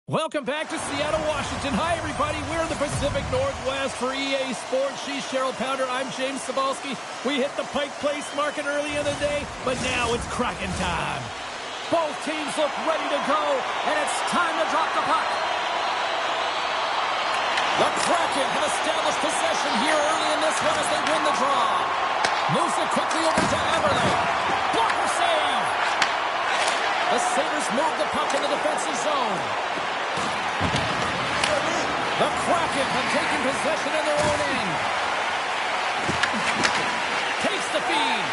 Welcome back to Seattle, Washington. Hi, everybody. We're in the Pacific Northwest for EA Sports. She's Cheryl Pounder. I'm James Cebulski. We hit the Pike Place market early in the day, but now it's Kraken time. Both teams look ready to go, and it's time to drop the puck. The Kraken have established possession here early in this one as they win the draw. Moves it quickly over to Everly. Blocker save. The Sabres move the puck in the defensive zone. The Kraken have taken possession in their own end. Takes the feed.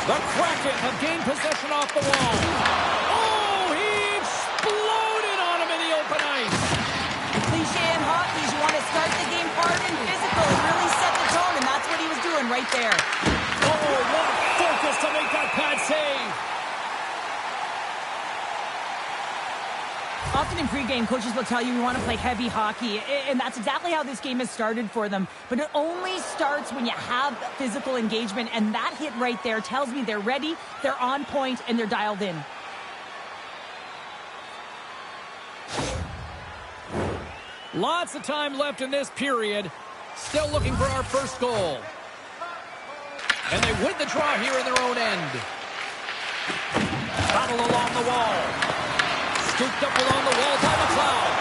The Kraken have gained possession off the wall. Oh, he exploded on him in the open ice. Cliche in hockey, you want to start the game hard and physical and really set the tone, and that's what he was doing right there. Oh, what a focus to make that pad save. Often in pregame, coaches will tell you we want to play heavy hockey, and that's exactly how this game has started for them. But it only starts when you have physical engagement, and that hit right there tells me they're ready, they're on point, and they're dialed in. Lots of time left in this period. Still looking for our first goal. And they win the draw here in their own end. Battle along the wall. Scooped up along the wall by McLeod.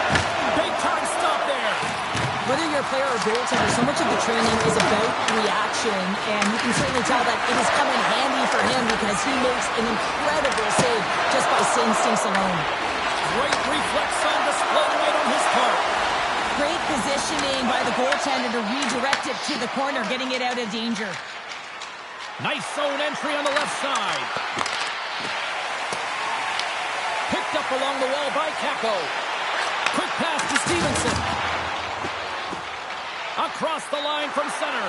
Big time stop there. Whether you're a player or goaltender, so much of the training is about reaction, and you can certainly tell that it has come in handy for him because he makes an incredible save just by instincts alone. Great reflex on display right on his part. Great positioning by the goaltender to redirect it to the corner, getting it out of danger. Nice zone entry on the left side. Picked up along the wall by Kako. Quick pass to Stevenson. Across the line from center.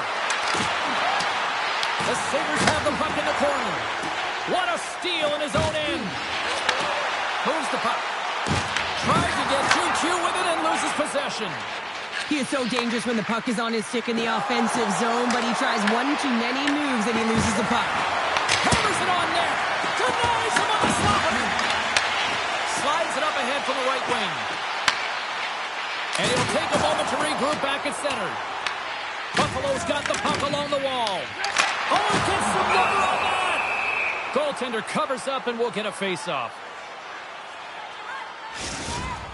The Sabres have the puck in the corner. What a steal in his own end. Moves the puck. Tries to get 2Q with it and loses possession. He is so dangerous when the puck is on his stick in the offensive zone, but he tries one too many moves and he loses the puck. Hammers it on net. Denies him on the slot. Slides it up ahead from the right wing. And he'll take a moment to regroup back at center. Buffalo's got the puck along the wall. Oh, he gets some number on that. Goaltender covers up and we'll get a face-off.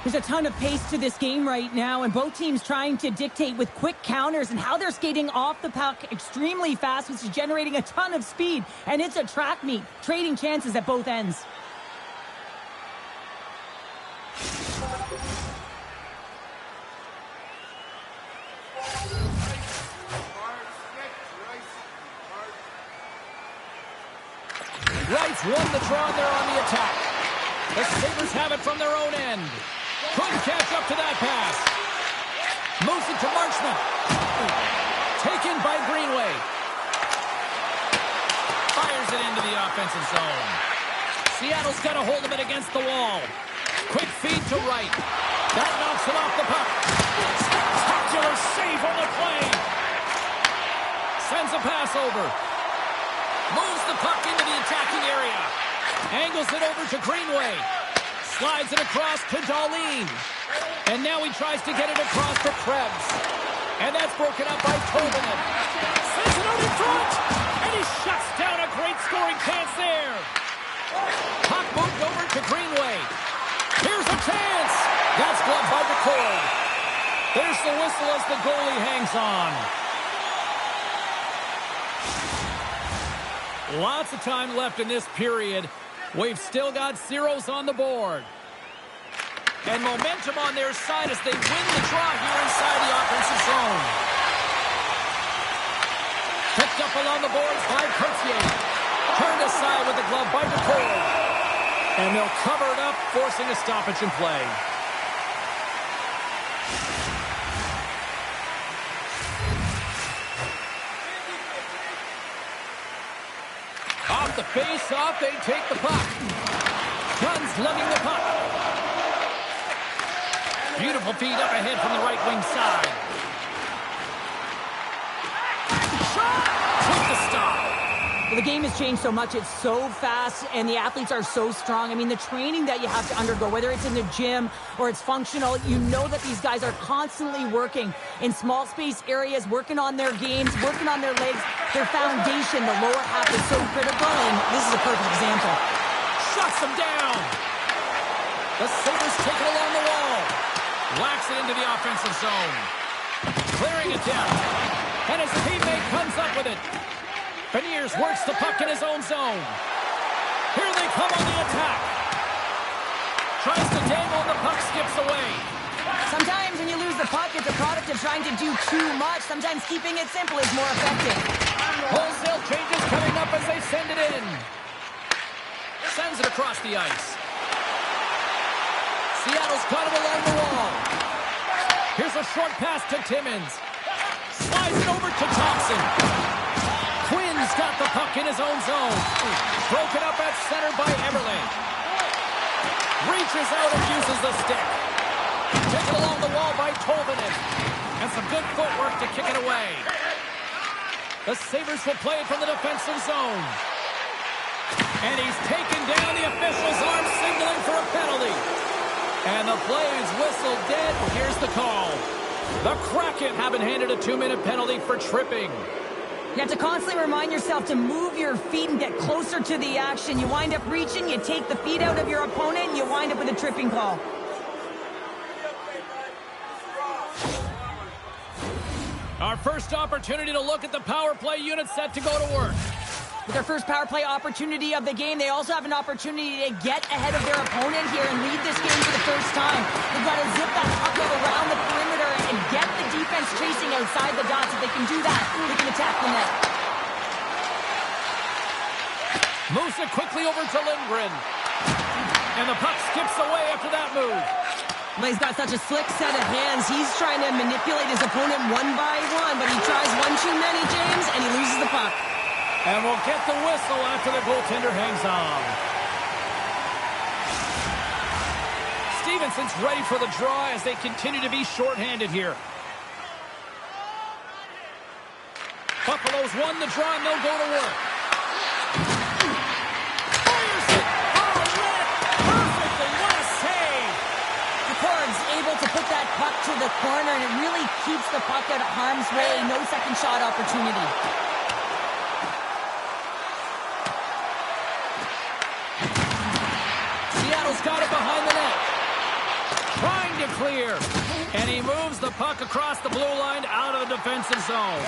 There's a ton of pace to this game right now, and both teams trying to dictate with quick counters and how they're skating off the puck extremely fast, which is generating a ton of speed. And it's a track meet, trading chances at both ends. Wrights won the draw there on the attack. The Sabres have it from their own end. Couldn't catch up to that pass. Moves it to Marchment. Taken by Greenway. Fires it into the offensive zone. Seattle's got a hold of it against the wall. Quick feed to Wright. That knocks it off the puck. Spectacular save on the play. Sends a pass over. Moves the puck into the attacking area. Angles it over to Greenway. Slides it across to Dahlin. And now he tries to get it across to Krebs. And that's broken up by Tolvanen. Sends it out in front. And he shuts down a great scoring chance there. Puck moved over to Greenway. Here's a chance. That's gloved by McCord. There's the whistle as the goalie hangs on. Lots of time left in this period. We've still got zeros on the board. And momentum on their side as they win the draw here inside the offensive zone. Picked up along the boards by Courtier. Turned aside with the glove by McCord. And they'll cover it up, forcing a stoppage in play. Off the face-off, they take the puck. Guns lugging the puck. Beautiful feed up ahead from the right wing side. Shot! With the stop. Well, the game has changed so much. It's so fast, and the athletes are so strong. I mean, the training that you have to undergo, whether it's in the gym or it's functional, you know that these guys are constantly working in small space areas, working on their games, working on their legs. Their foundation, the lower half, is so critical, and this is a perfect example. Shuts them down. The Sabres take it along the wall. Whacks it into the offensive zone. Clearing attempt. And his teammate comes up with it. Beniers works the puck in his own zone. Here they come on the attack. Tries to dangle and the puck skips away. Sometimes when you lose the puck, it's a product of trying to do too much. Sometimes keeping it simple is more effective. Wholesale changes coming up as they send it in. Sends it across the ice. Seattle's got it along the wall. Here's a short pass to Timmins. Slides it over to Thompson. Quinn's got the puck in his own zone. Broken up at center by Eberle. Reaches out and uses the stick. Taken along the wall by Tolvanen. And some good footwork to kick it away. The Sabres will play it from the defensive zone. And he's taken down. The official's arm signaling for a penalty. And the play is whistled dead. Here's the call. The Kraken have been handed a 2-minute penalty for tripping. You have to constantly remind yourself to move your feet and get closer to the action. You wind up reaching, you take the feet out of your opponent, and you wind up with a tripping call. Our first opportunity to look at the power play unit set to go to work. With their first power play opportunity of the game, they also have an opportunity to get ahead of their opponent here and lead this game for the first time. They've got to zip that puck around the perimeter and get the defense chasing outside the dots. If they can do that, they can attack the net. Moves it quickly over to Lindgren. And the puck skips away after that move. Well, he's got such a slick set of hands. He's trying to manipulate his opponent one by one, but he tries one too many, James, and he loses the puck. And we'll get the whistle after the goaltender hangs on. Stevenson's ready for the draw as they continue to be shorthanded here. Buffalo's won the draw and they'll go to work. Fires it! Oh, read it perfectly! What a save! McCord's able to put that puck to the corner, and it really keeps the puck out of harm's way. No second shot opportunity. Seattle's got it behind the net. Trying to clear. And he moves the puck across the blue line out of the defensive zone.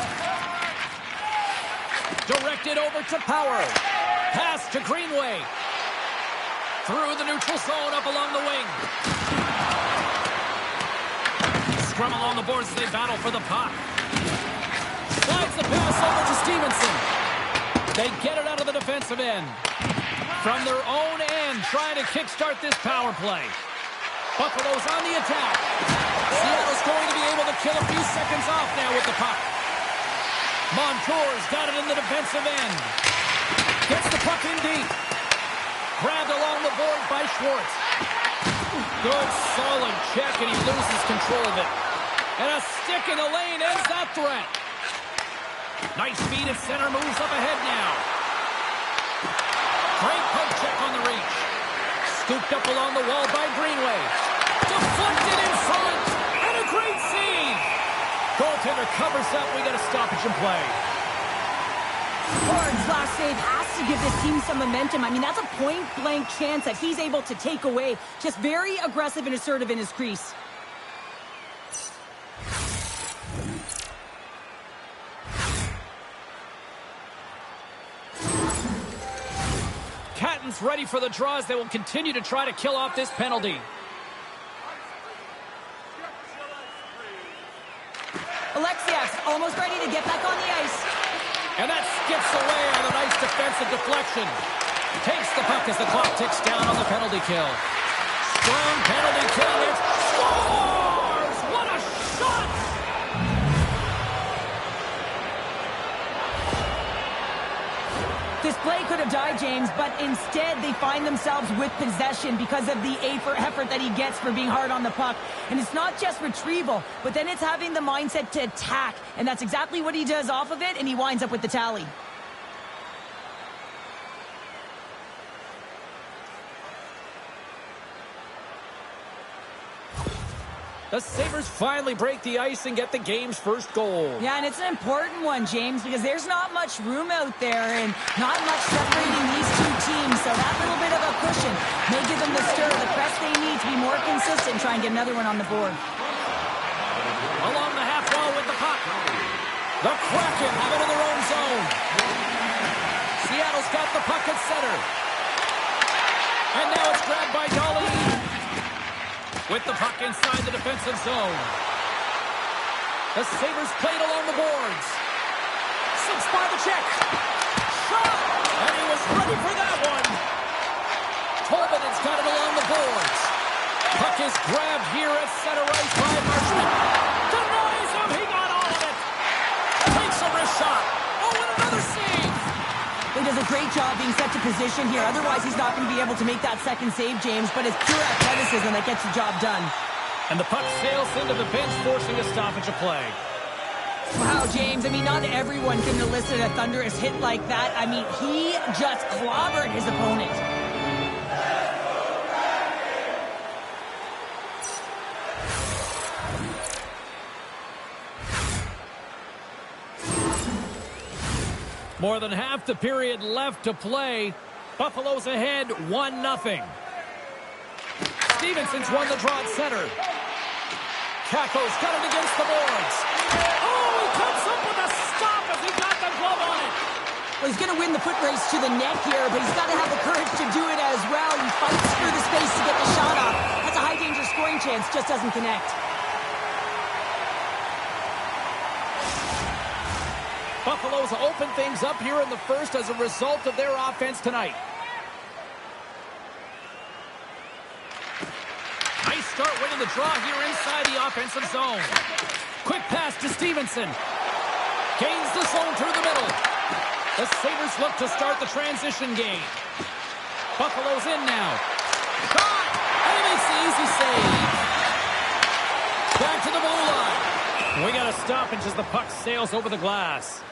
Directed over to Power. Pass to Greenway. Through the neutral zone up along the wing. Scrum along the boards as they battle for the puck. Slides the pass over to Stevenson. They get it out of the defensive end. From their own end, trying to kickstart this power play. Buffalo's on the attack. Seattle's going to be able to kill a few seconds off now with the puck. Montour's got it in the defensive end. Gets the puck in deep. Grabbed along the board by Schwartz. Good, solid check, and he loses control of it. And a stick in the lane ends that threat. Nice speed at center, moves up ahead now. Great poke check on the reach. Scooped up along the wall by Greenway. Deflected in front. And a great save. Goaltender covers up. We got a stoppage in play. Ford's last save has to give this team some momentum. I mean, that's a point-blank chance that he's able to take away. Just very aggressive and assertive in his crease. Catton's ready for the draw as they will continue to try to kill off this penalty. Alexiak's almost ready to get back on the ice. And that skips away on a nice defensive deflection. Takes the puck as the clock ticks down on the penalty kill. Strong penalty kill. It scores! What a shot! This play could have died, James, but instead they find themselves with possession because of the effort that he gets for being hard on the puck. And it's not just retrieval, but then it's having the mindset to attack. And that's exactly what he does off of it, and he winds up with the tally. The Sabres finally break the ice and get the game's first goal. Yeah, and it's an important one, James, because there's not much room out there and not much separating these two teams. So that little bit of a cushion may give them the stir, the press they need to be more consistent and try and get another one on the board. Along the half wall with the puck. The Kraken have it in their own zone. Seattle's got the puck at center. And now it's grabbed by Dolly. With the puck inside the defensive zone. The Sabres played along the boards. Slips by the check. Shot! And he was ready for that one. Tolman's got it along the boards. Puck is grabbed here at center ice by Marchment. Denies him. He got all of it. Takes a wrist shot. Oh, and another save. He does a great job being set to position here. Otherwise, he's not going to be able to make that second save, James. But it's pure athleticism that gets the job done. And the puck sails into the bench, forcing a stoppage of play. Wow, James. I mean, not everyone can elicit a thunderous hit like that. I mean, he just clobbered his opponent. More than half the period left to play. Buffalo's ahead 1-0. Stevenson's won the draw at center. Kakko's got it against the boards. Oh, he comes up with a stop as he got the glove on it. Well, he's going to win the foot race to the net here, but he's got to have the courage to do it as well. He fights through the space to get the shot off. That's a high-danger scoring chance, just doesn't connect. Buffalo's open things up here in the first as a result of their offense tonight. Nice start winning the draw here inside the offensive zone. Quick pass to Stevenson. Gains the zone through the middle. The Sabres look to start the transition game. Buffalo's in now. Shot! And he makes the easy save. Back to the blue line. We got a stoppage as the puck sails over the glass.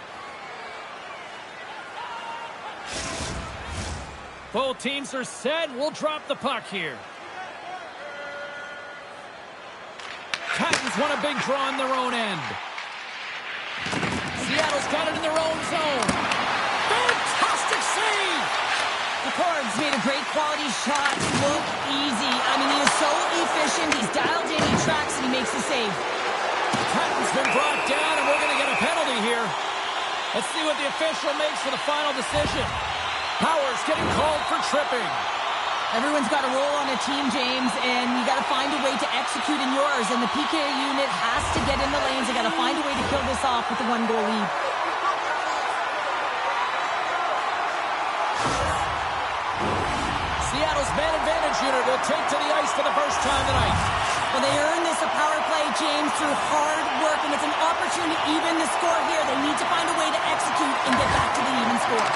Both teams are set. We'll drop the puck here. Titans won a big draw on their own end. Seattle's got it in their own zone. Fantastic save! The Cords made a great quality shot look easy. I mean, he is so efficient. He's dialed in, he tracks, and he makes the save. Titans been brought down, and we're going to get a penalty here. Let's see what the official makes for the final decision. Powers getting called for tripping. Everyone's got a role on a team, James, and you got to find a way to execute in yours. And the PK unit has to get in the lanes. They got to find a way to kill this off with the 1-goal lead. Seattle's man advantage unit will take to the ice for the first time tonight. Well, they earned this a power play, James, through hard work, and it's an opportunity to even the score here. They need to find a way to execute and get back to the even score.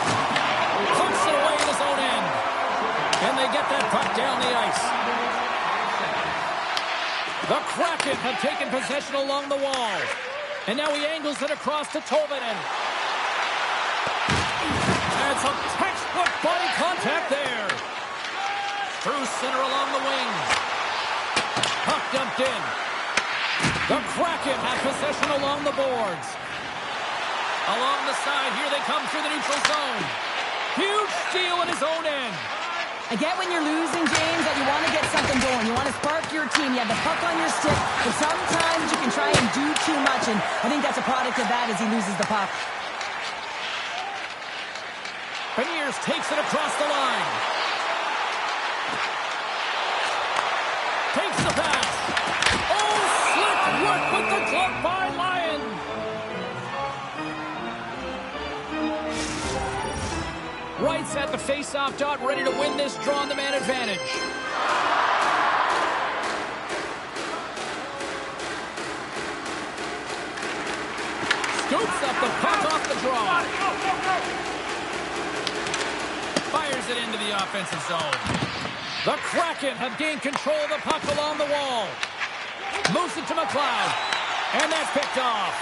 Puts it away in his own end. And they get that puck down the ice. The Kraken have taken possession along the wall. And now he angles it across to Tolvanen. And some textbook body contact there. Through center along the wing. Puck dumped in. The Kraken have possession along the boards. Along the side, here they come through the neutral zone. Huge steal in his own end. I get when you're losing, James, that you want to get something going. You want to spark your team. You have the puck on your stick, but sometimes you can try and do too much, and I think that's a product of that as he loses the puck. Beniers takes it across the line. Takes the pass. Oh, slick work with the glove by Lyon. Wright's at the face-off dot, ready to win this draw on the man advantage. Scoops up the puck off the draw. Fires it into the offensive zone. The Kraken have gained control of the puck along the wall. Moves it to McLeod. And that's picked off.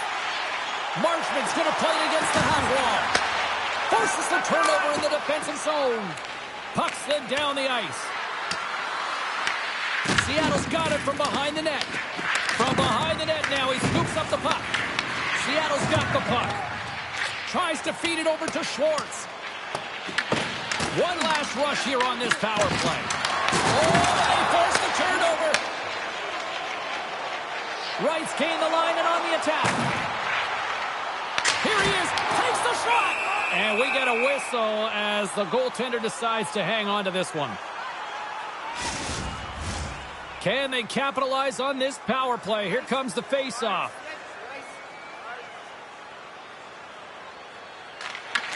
Marchment's going to play it against the half wall. Forces the turnover in the defensive zone. Puck slid down the ice. Seattle's got it from behind the net. the net now. He scoops up the puck. Seattle's got the puck. Tries to feed it over to Schwartz. One last rush here on this power play. Oh, they forced the turnover. Wrights gain the line and on the attack. Here he is. Takes the shot. And we get a whistle as the goaltender decides to hang on to this one. Can they capitalize on this power play? Here comes the face-off.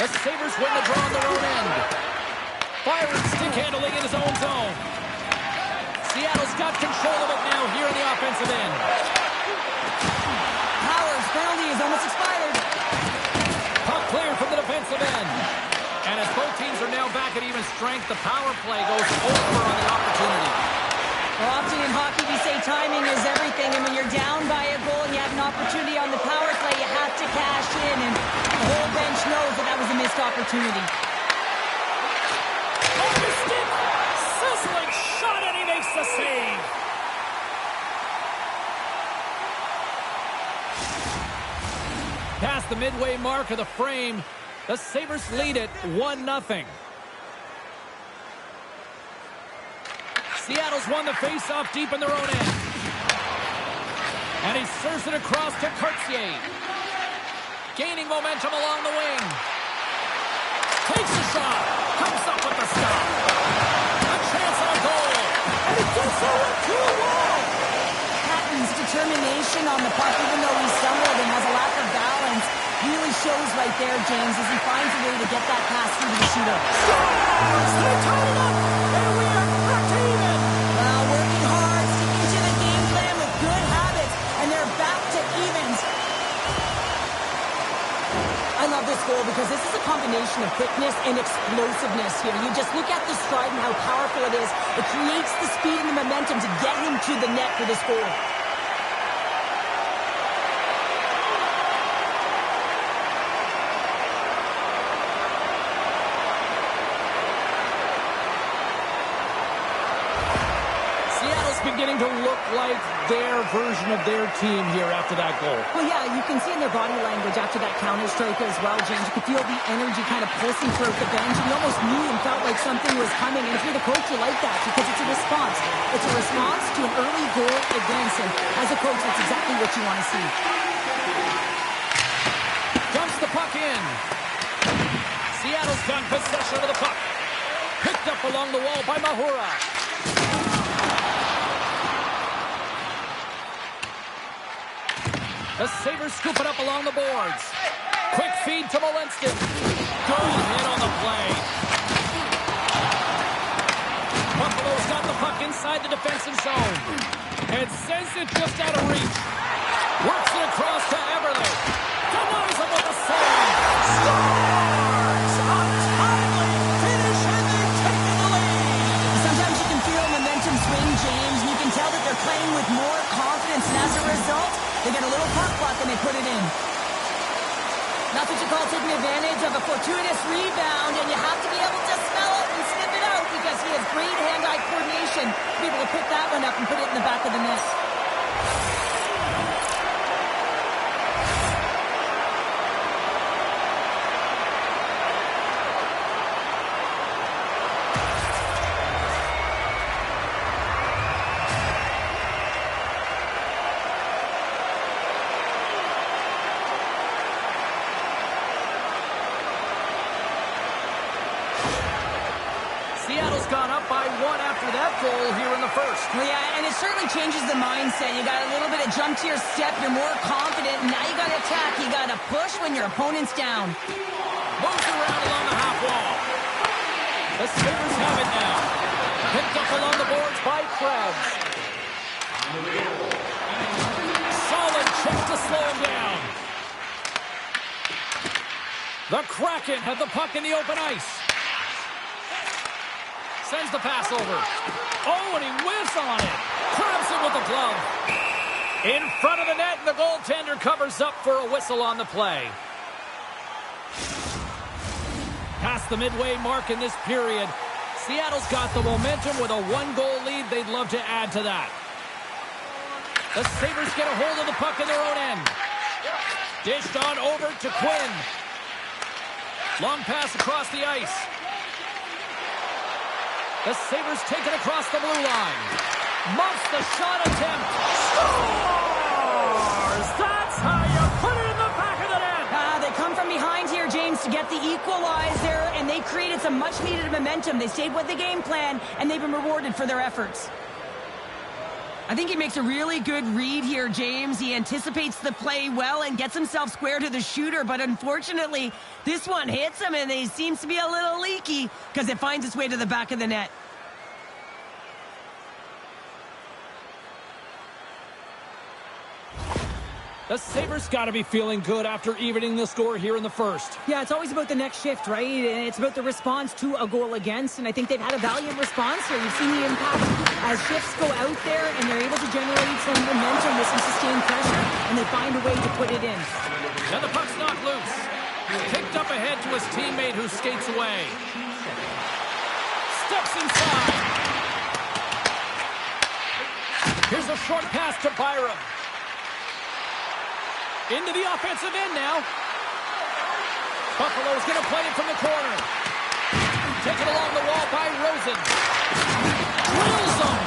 The Sabres win the draw on their own end. Byron stick handling in his own zone. Seattle's got control of it now here in the offensive end. Powers' penalty is almost expired. Puck cleared from the defensive end. And as both teams are now back at even strength, the power play goes over on the opportunity. Well, often in hockey, we say timing is everything, and when you're down by a goal and you have an opportunity on the power play, you have to cash in, and the whole bench knows that that was a missed opportunity. On the stick! Sizzling shot, and he makes the save! Past the midway mark of the frame, the Sabres lead it 1-0. Seattle's won the face-off deep in their own end. And he serves it across to Cartier. Gaining momentum along the wing. Takes a shot. Comes up with the stop. A chance on goal. And he does so into a wall. Patton's determination on the puck, even though he stumbled and has a lack of balance, really shows right there, James, as he finds a way to get that pass through to the shooter. Scores! They tied it up! And we are back to even! Well, working hard, sticking to the game plan with good habits, and they're back to evens. I love this goal because this is a combination of quickness and explosiveness here. You just look at the stride and how powerful it is. It creates the speed and the momentum to get him to the net for this goal. Beginning to look like their version of their team here after that goal. Well, yeah, you can see in their body language after that counter strike as well, James. You could feel the energy kind of pulsing throughout the bench. You almost knew and felt like something was coming. And if you're the coach, you like that because it's a response. It's a response to an early goal advance. And as a coach, that's exactly what you want to see. Dumps the puck in. Seattle's got possession of the puck. Picked up along the wall by Mahura. The Sabres scoop it up along the boards. Quick feed to Molenston. Good hit on the play. Buffalo's got the puck inside the defensive zone. And sends it just out of reach. Works it across to Eberle. Denies him with a save. Scores! A timely finish, and they've taken the lead. Sometimes you can feel momentum swing, James, and you can tell that they're playing with more confidence. And as a result, they get a little puck luck and they put it in. That's what you call taking advantage of a fortuitous rebound, and you have to be able to smell it and sniff it out because he has great hand-eye coordination to be able to pick that one up and put it in the back of the net. Seattle's gone up by one after that goal here in the first. Well, yeah, and it certainly changes the mindset. You got a little bit of jump to your step. You're more confident. And now you got to attack. You got to push when your opponent's down. Moves around along the half wall. The Sabres have it now. Picked up along the boards by Krebs. Solid check to slow him down. The Kraken have the puck in the open ice. Sends the pass over. Oh, and he whiffs on it. Grabs it with the glove. In front of the net, and the goaltender covers up for a whistle on the play. Past the midway mark in this period, Seattle's got the momentum with a one-goal lead. They'd love to add to that. The Sabres get a hold of the puck in their own end. Dished on over to Quinn. Long pass across the ice. The Sabres take it across the blue line. Muffs the shot attempt. Scores! That's how you put it in the back of the net. They come from behind here, James, to get the equalizer, and they created some much-needed momentum. They stayed with the game plan, and they've been rewarded for their efforts. I think he makes a really good read here, James. He anticipates the play well and gets himself square to the shooter, but unfortunately, this one hits him, and he seems to be a little leaky because it finds its way to the back of the net. The Sabres got to be feeling good after evening the score here in the first. Yeah, it's always about the next shift, right? And it's about the response to a goal against, and I think they've had a valiant response here. You've seen the impact as shifts go out there, and they're able to generate some momentum with some sustained pressure, and they find a way to put it in. And the puck's knocked loose. Kicked up ahead to his teammate who skates away. Steps inside. Here's a short pass to Byram. Into the offensive end now. Buffalo's going to play it from the corner. Taken along the wall by Rosen. Drills them.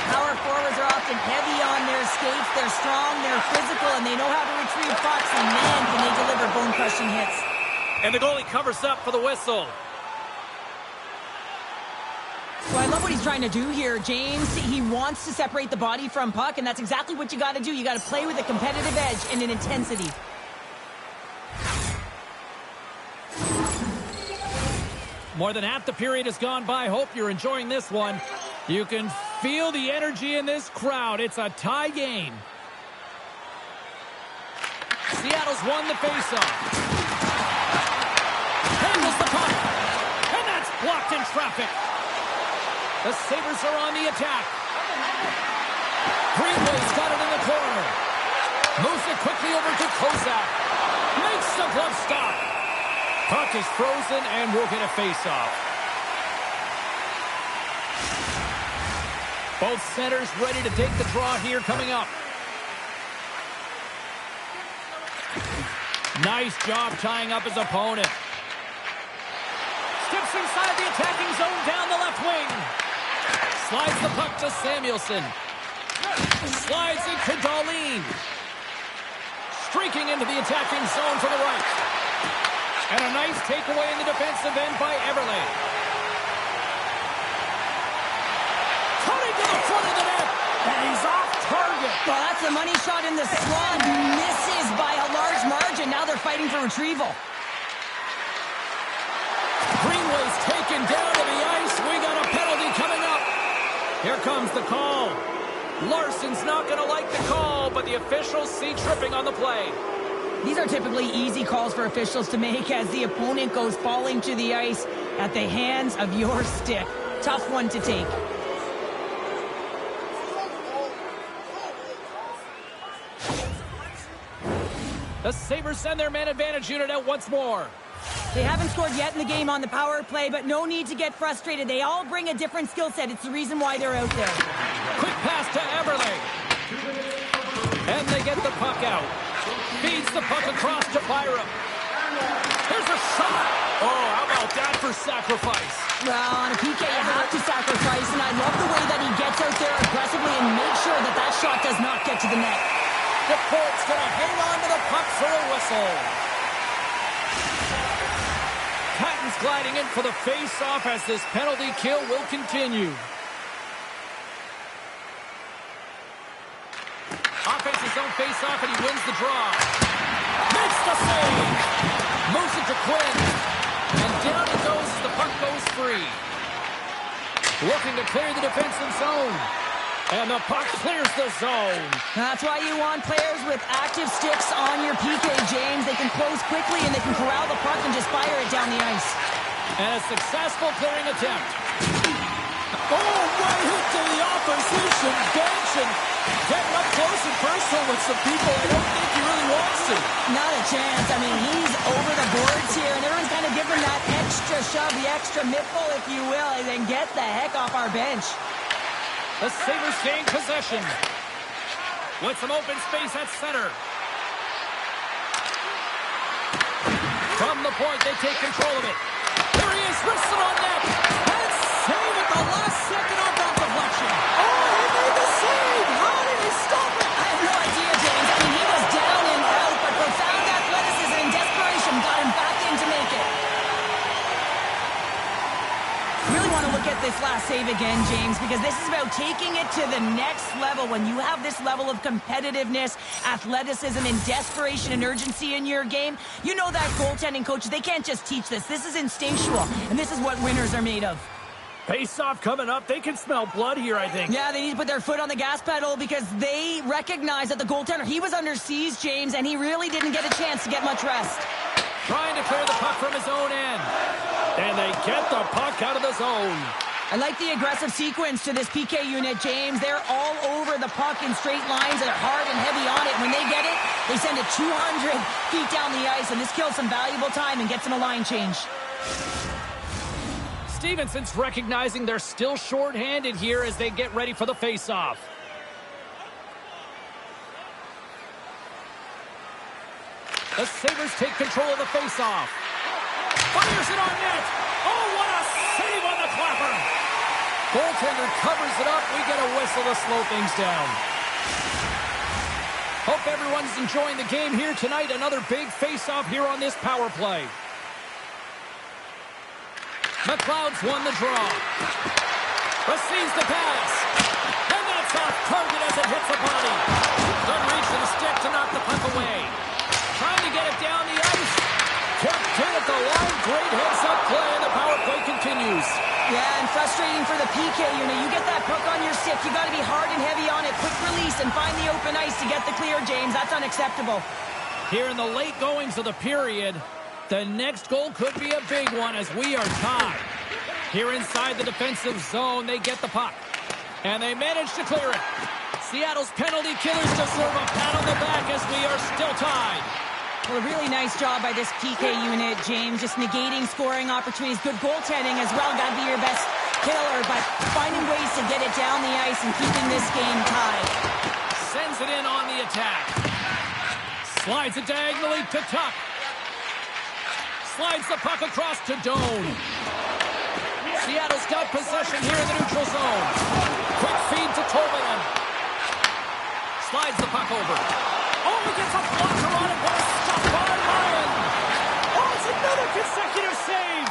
Power forwards are often heavy on their skates. They're strong, they're physical, and they know how to retrieve pucks. And man, can they deliver bone-crushing hits. And the goalie covers up for the whistle. Well, I love what he's trying to do here, James. He wants to separate the body from puck, and that's exactly what you got to do. You got to play with a competitive edge and an intensity. More than half the period has gone by. Hope you're enjoying this one. You can feel the energy in this crowd. It's a tie game. Seattle's won the faceoff. Handles the puck. And that's blocked in traffic. The Sabres are on the attack. Greenway's got it in the corner. Moves it quickly over to Kozak. Makes the glove stop. Puck is frozen and we'll get a face-off. Both centers ready to take the draw here coming up. Nice job tying up his opponent. Steps inside the attacking zone down the left wing. Slides the puck to Samuelson. Slides it to Darlene. Streaking into the attacking zone to the right. And a nice takeaway in the defensive end by Everly. Turning to the front of the net. And he's off target. Well, that's a money shot in the slot. Misses by a large margin. Now they're fighting for retrieval. Greenway's taken down to the ice. We got a penalty coming up. Here comes the call. Larson's not going to like the call, but the officials see tripping on the play. These are typically easy calls for officials to make as the opponent goes falling to the ice at the hands of your stick. Tough one to take. The Sabres send their man advantage unit out once more. They haven't scored yet in the game on the power play, but no need to get frustrated. They all bring a different skill set. It's the reason why they're out there. Quick pass to Everly. And they get the puck out. Feeds the puck across to Byram. Here's a shot. Oh, how about that for sacrifice? Well, on a PK, you have to sacrifice, and I love the way that he gets out there aggressively and makes sure that that shot does not get to the net. DePort's going to hang on to the puck for a whistle. Patton's gliding in for the face-off as this penalty kill will continue. Offense's own face-off, and he wins the draw. Makes the save. Moves it to Quinn. And down it goes as the puck goes free. Looking to clear the defensive zone. And the puck clears the zone. That's why you want players with active sticks on your PK, James. They can close quickly and they can corral the puck and just fire it down the ice. And a successful clearing attempt. Oh, right hit to the opposition bench and getting up close and personal with some people I don't think he really wants to. Not a chance. I mean, he's over the boards here, and everyone's kind of giving that extra shove, the extra miffle, if you will, and then get the heck off our bench. The Sabres gain possession. with some open space at center. From the point, they take control of it. There he is, wristed on net. And save at the last second off that deflection. Oh, he made the save. How did he stop it? I have no idea, James. I mean, he was down and out, but profound athleticism and desperation got him back in to make it. Really want to look at this last save again, James, because this is about taking it to the next level. When you have this level of competitiveness, athleticism, and desperation and urgency in your game, you know that goaltending coaches, they can't just teach this. This is instinctual, and this is what winners are made of. Face-off coming up. They can smell blood here, I think. Yeah, they need to put their foot on the gas pedal because they recognize that the goaltender, he was under siege, James, and he really didn't get a chance to get much rest. Trying to clear the puck from his own end. And they get the puck out of the zone. I like the aggressive sequence to this PK unit, James. They're all over the puck in straight lines. They're hard and heavy on it. When they get it, they send it 200 feet down the ice, and this kills some valuable time and gets them a line change. Stevenson's recognizing they're still short-handed here as they get ready for the face-off. The Sabres take control of the face-off. Fires it on net. Oh, what a save on the clapper. Goaltender covers it up. We get a whistle to slow things down. Hope everyone's enjoying the game here tonight. Another big face-off here on this power play. McLeod's won the draw. Receives the pass. And that's off target as it hits the body. Good reach to the stick to knock the puck away. Trying to get it down the ice. Kept in at the line. Great heads-up play, and the power play continues. Yeah, and frustrating for the PK unit. You get that puck on your stick. You got to be hard and heavy on it. Quick release and find the open ice to get the clear, James. That's unacceptable. Here in the late goings of the period, the next goal could be a big one as we are tied. Here inside the defensive zone, they get the puck. And they manage to clear it. Seattle's penalty killers deserve a pat on the back as we are still tied. Well, a really nice job by this PK unit, James. Just negating scoring opportunities. Good goaltending as well. Got to be your best killer, but finding ways to get it down the ice and keeping this game tied. Sends it in on the attack. Slides it diagonally to Tuck. Slides the puck across to Doan. Seattle's got possession here in the neutral zone. Quick feed to Tolvanen. Slides the puck over. Oh, he gets a blocker on it. What a stop by Ryan. Oh, it's another consecutive save.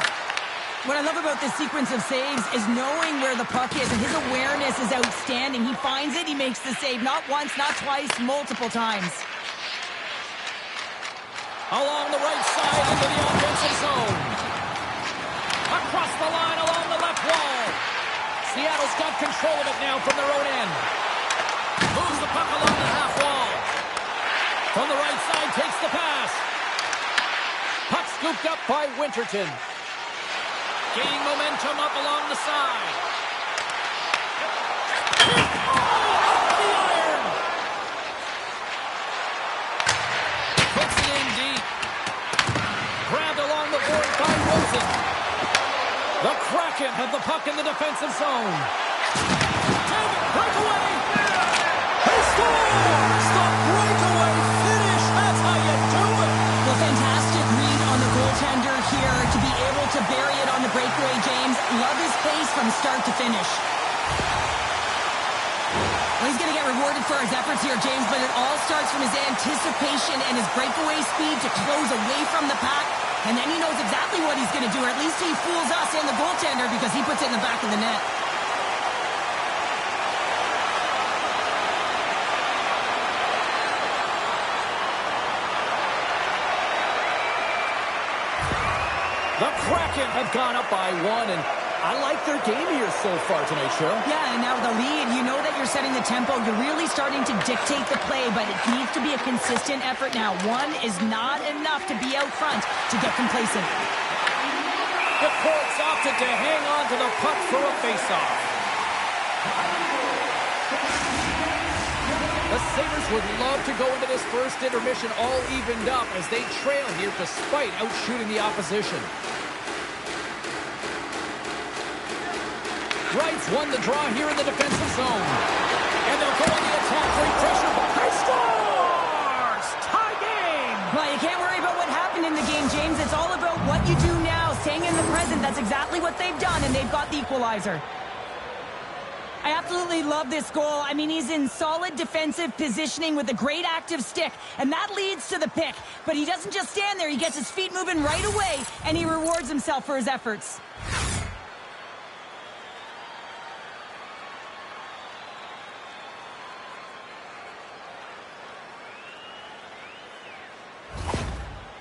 What I love about this sequence of saves is knowing where the puck is, and his awareness is outstanding. He finds it, he makes the save. Not once, not twice, multiple times. Along the right side into the offensive zone. Across the line along the left wall. Seattle's got control of it now from their own end. Moves the puck along the half wall. From the right side, takes the pass. Puck scooped up by Winterton. Gaining momentum up along the side. Oh, off the iron! Puts it in deep. Grabbed along the board by Rosen. The Kraken have the puck in the defensive zone. David, breakaway! He scores! The breakaway finish! That's how you do it! Well, fantastic read on the goaltender here to be able to bury it on the breakaway, James. Love his pace from start to finish. Well, he's going to get rewarded for his efforts here, James, but it all starts from his anticipation and his breakaway speed to close away from the pack. And then he knows exactly what he's going to do, or at least he fools us and the goaltender because he puts it in the back of the net. The Kraken have gone up by one, and I like their game here so far tonight, Cheryl. Yeah, and now the lead, you know that you're setting the tempo. You're really starting to dictate the play, but it needs to be a consistent effort now. One is not enough to be out front to get complacent. The Ports opted to hang on to the puck for a face-off. The Sabres would love to go into this first intermission all evened up as they trail here despite outshooting the opposition. Wright's won the draw here in the defensive zone. And they'll go on the attack. Great pressure. What you do now, staying in the present, that's exactly what they've done, and they've got the equalizer. I absolutely love this goal. I mean, he's in solid defensive positioning with a great active stick, and that leads to the pick. But he doesn't just stand there. He gets his feet moving right away, and he rewards himself for his efforts.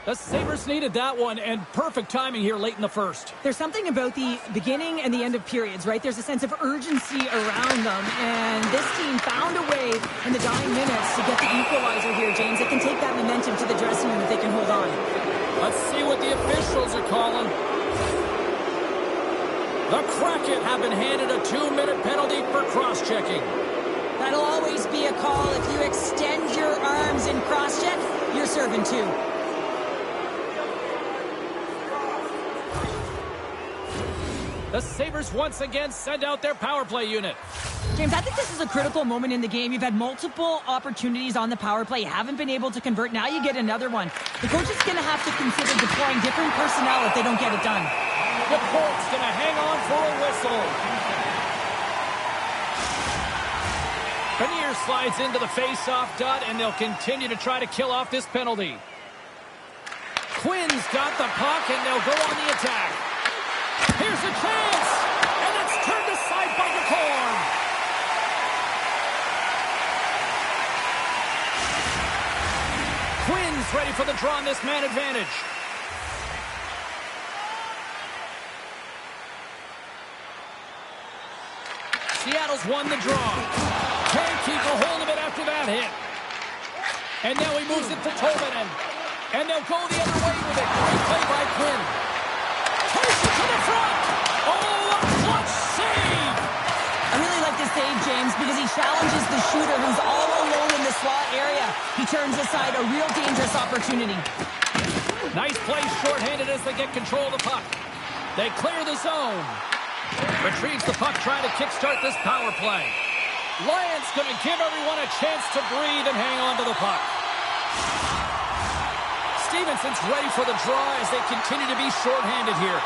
The Sabres needed that one, and perfect timing here late in the first. There's something about the beginning and the end of periods, right? There's a sense of urgency around them, and this team found a way in the dying minutes to get the equalizer here, James. They can take that momentum to the dressing room if they can hold on. Let's see what the officials are calling. The Kraken have been handed a 2-minute penalty for cross-checking. That'll always be a call. If you extend your arms in cross-check, you're serving two. The Sabres once again send out their power play unit. James, I think this is a critical moment in the game. You've had multiple opportunities on the power play. You haven't been able to convert. Now you get another one. The coach is going to have to consider deploying different personnel if they don't get it done. The Colts going to hang on for a whistle. Benier slides into the face-off dot, and they'll continue to try to kill off this penalty. Quinn's got the puck, and they'll go on the attack. Here's a chance, and it's turned aside by the corn. Quinn's ready for the draw on this man advantage. Seattle's won the draw. Can't keep a hold of it after that hit. And now he moves it to Tolvanen. And they'll go the other way with it. Great play by Quinn. Takes it to the front. Oh, a clutch save. I really like this save, James, because he challenges the shooter who's all alone in the slot area. He turns aside a real dangerous opportunity. Nice play shorthanded as they get control of the puck. They clear the zone. Retrieves the puck, trying to kickstart this power play. Lions going to give everyone a chance to breathe and hang on to the puck. Stevenson's ready for the draw as they continue to be shorthanded here.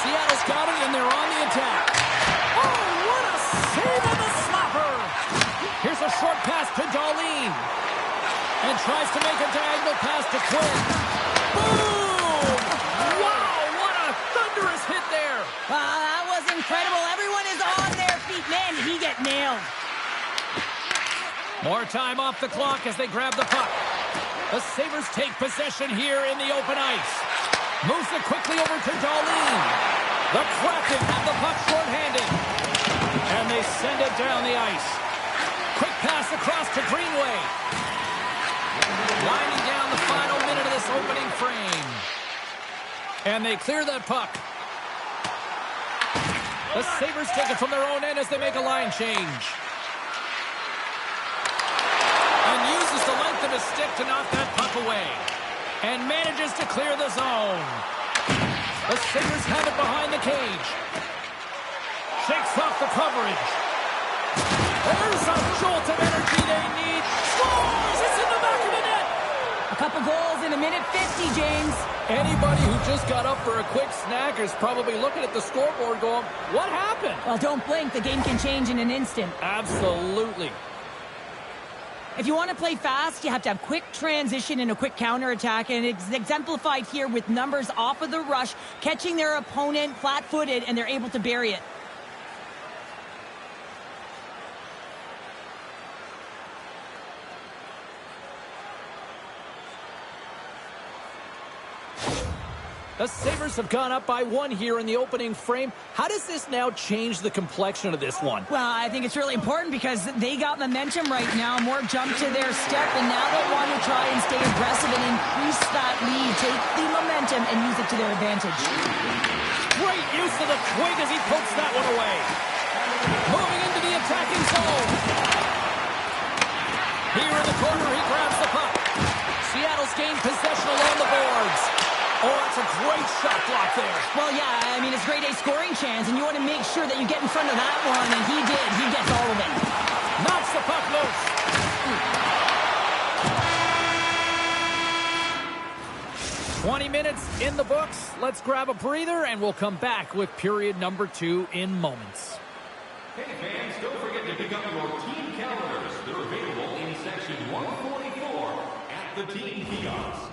Seattle's got it, and they're on the attack. Oh, what a save on the slapper! Here's a short pass to Darlene. And tries to make a diagonal pass to Quinn. Boom! Wow, what a thunderous hit there! That was incredible. Everyone is on their feet. Man, did he get nailed. More time off the clock as they grab the puck. The Sabres take possession here in the open ice. Moves it quickly over to Darlene. The Kraken have the puck shorthanded. And they send it down the ice. Quick pass across to Greenway. Winding down the final minute of this opening frame. And they clear that puck. The Sabres take it from their own end as they make a line change. And uses the length of his stick to knock that puck away. And manages to clear the zone. The Sabres have it behind the cage. Shakes off the coverage. There's a jolt of energy they need. Scores! It's in the back of the net! A couple goals in a minute 50, James. Anybody who just got up for a quick snack is probably looking at the scoreboard going, what happened? Well, don't blink. The game can change in an instant. Absolutely. If you want to play fast, you have to have quick transition and a quick counterattack, and it's exemplified here with numbers off of the rush, catching their opponent flat-footed, and they're able to bury it. The Sabres have gone up by one here in the opening frame. How does this now change the complexion of this one? Well, I think it's really important because they got momentum right now. More jump to their step, and now they want to try and stay aggressive and increase that lead. Take the momentum and use it to their advantage. Great use of the twig as he pokes that one away. Moving into the attacking zone. Here in the corner, he grabs the puck. Seattle's gained possession along the boards. Oh, that's a great shot block there. Well, yeah, I mean, it's grade A scoring chance, and you want to make sure that you get in front of that one, and he did. He gets all of it. Knocks the puck loose. 20 minutes in the books. Let's grab a breather, and we'll come back with period number 2 in moments. Hey fans, don't forget to pick up your team calendars. They're available in section 144 at the team kiosk.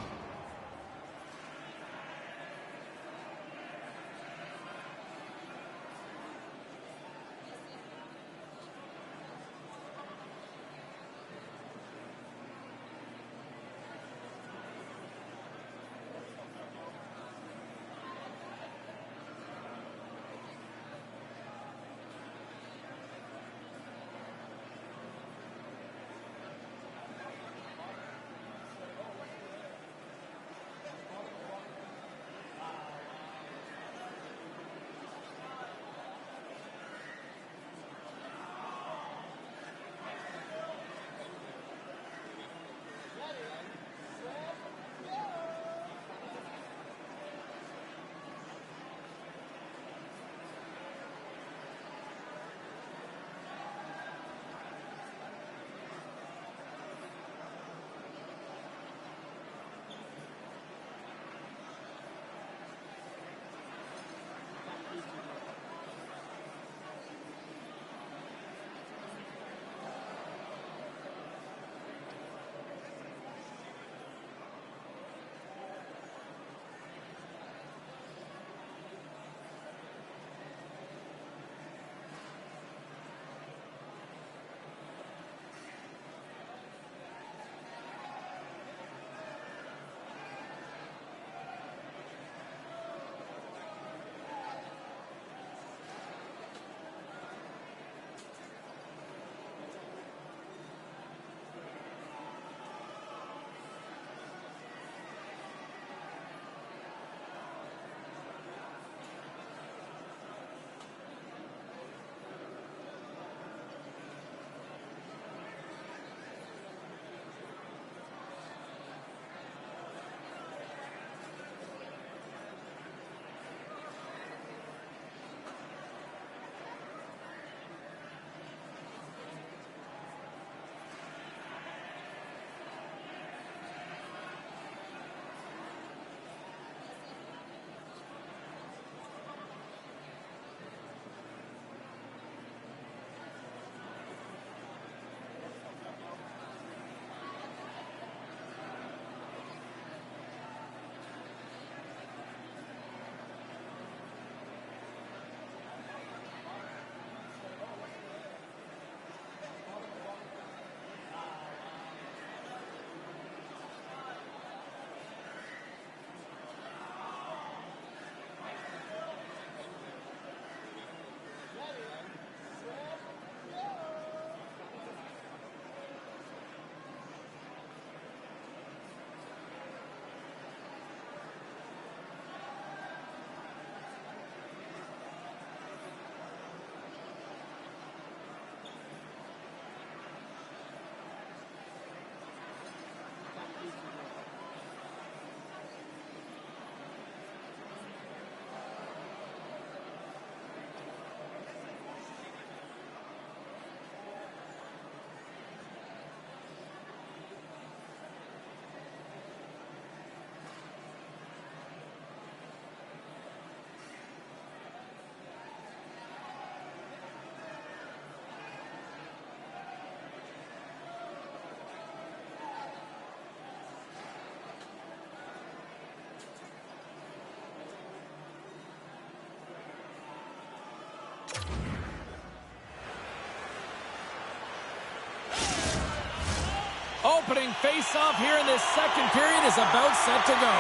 Opening face-off here in this second period is about set to go.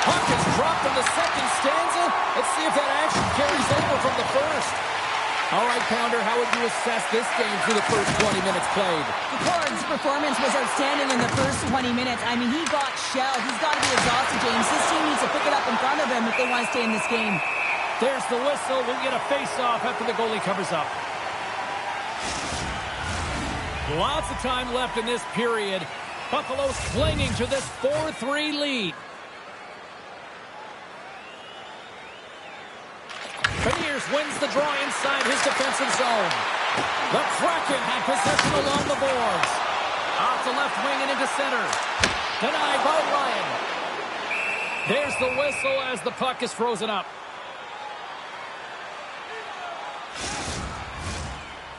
Puck is dropped in the second stanza. Let's see if that action carries over from the first. All right, Pounder, how would you assess this game through the first 20 minutes played? Ford's performance was outstanding in the first 20 minutes. I mean, he got shelled. He's got to be exhausted, James. His team needs to pick it up in front of him if they want to stay in this game. There's the whistle. We'll get a face-off after the goalie covers up. Lots of time left in this period. Buffalo's clinging to this 4-3 lead. Beniers wins the draw inside his defensive zone. The Kraken have possession along the boards. Off the left wing and into the center. Denied by Ryan. There's the whistle as the puck is frozen up.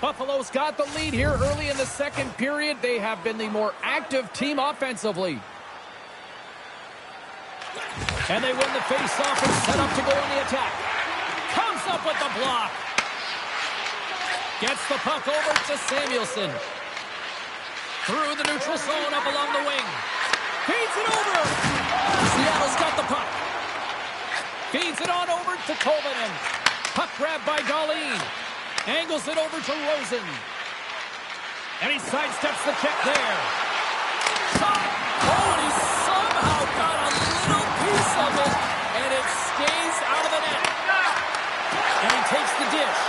Buffalo's got the lead here early in the second period. They have been the more active team offensively. And they win the face-off and set up to go on the attack. Comes up with the block. Gets the puck over to Samuelson. Through the neutral zone up along the wing. Feeds it over. Seattle's got the puck. Feeds it on over to Kovanen. Puck grabbed by Darlene. Angles it over to Rosen. And he sidesteps the check there. Shot! Oh, and he somehow got a little piece of it, and it stays out of the net. And he takes the dish.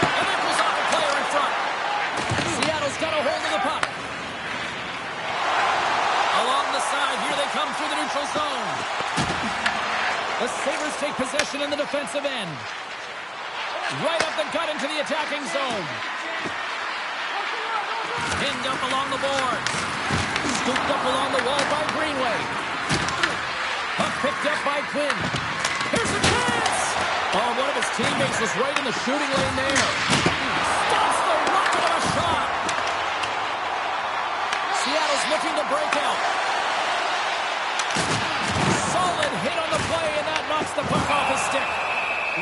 And it goes off a player in front. Seattle's got a hold of the puck. Along the side, here they come through the neutral zone. The Sabres take possession in the defensive end. Right up the gut into the attacking zone. Pinned up along the boards. Scooped up along the wall by Greenway. Puck picked up by Quinn. Here's a chance! Oh, one of his teammates was right in the shooting lane there. Stops the rocket of a shot. Seattle's looking to break out. Solid hit on the play, and that knocks the puck off his stick.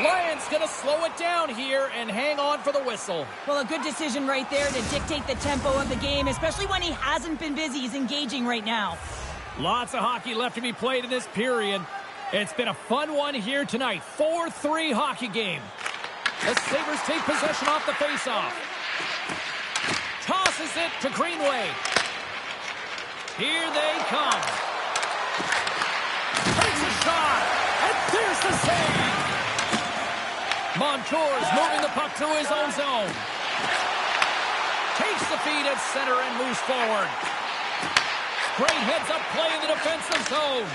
Lions going to slow it down here and hang on for the whistle. Well, a good decision right there to dictate the tempo of the game, especially when he hasn't been busy. He's engaging right now. Lots of hockey left to be played in this period. It's been a fun one here tonight. 4-3 hockey game. The Sabres take possession off the faceoff. Tosses it to Greenway. Here they come. Takes a shot. And there's the save. Montour's moving the puck to his own zone. Takes the feed at center and moves forward. Great heads-up play in the defensive zone.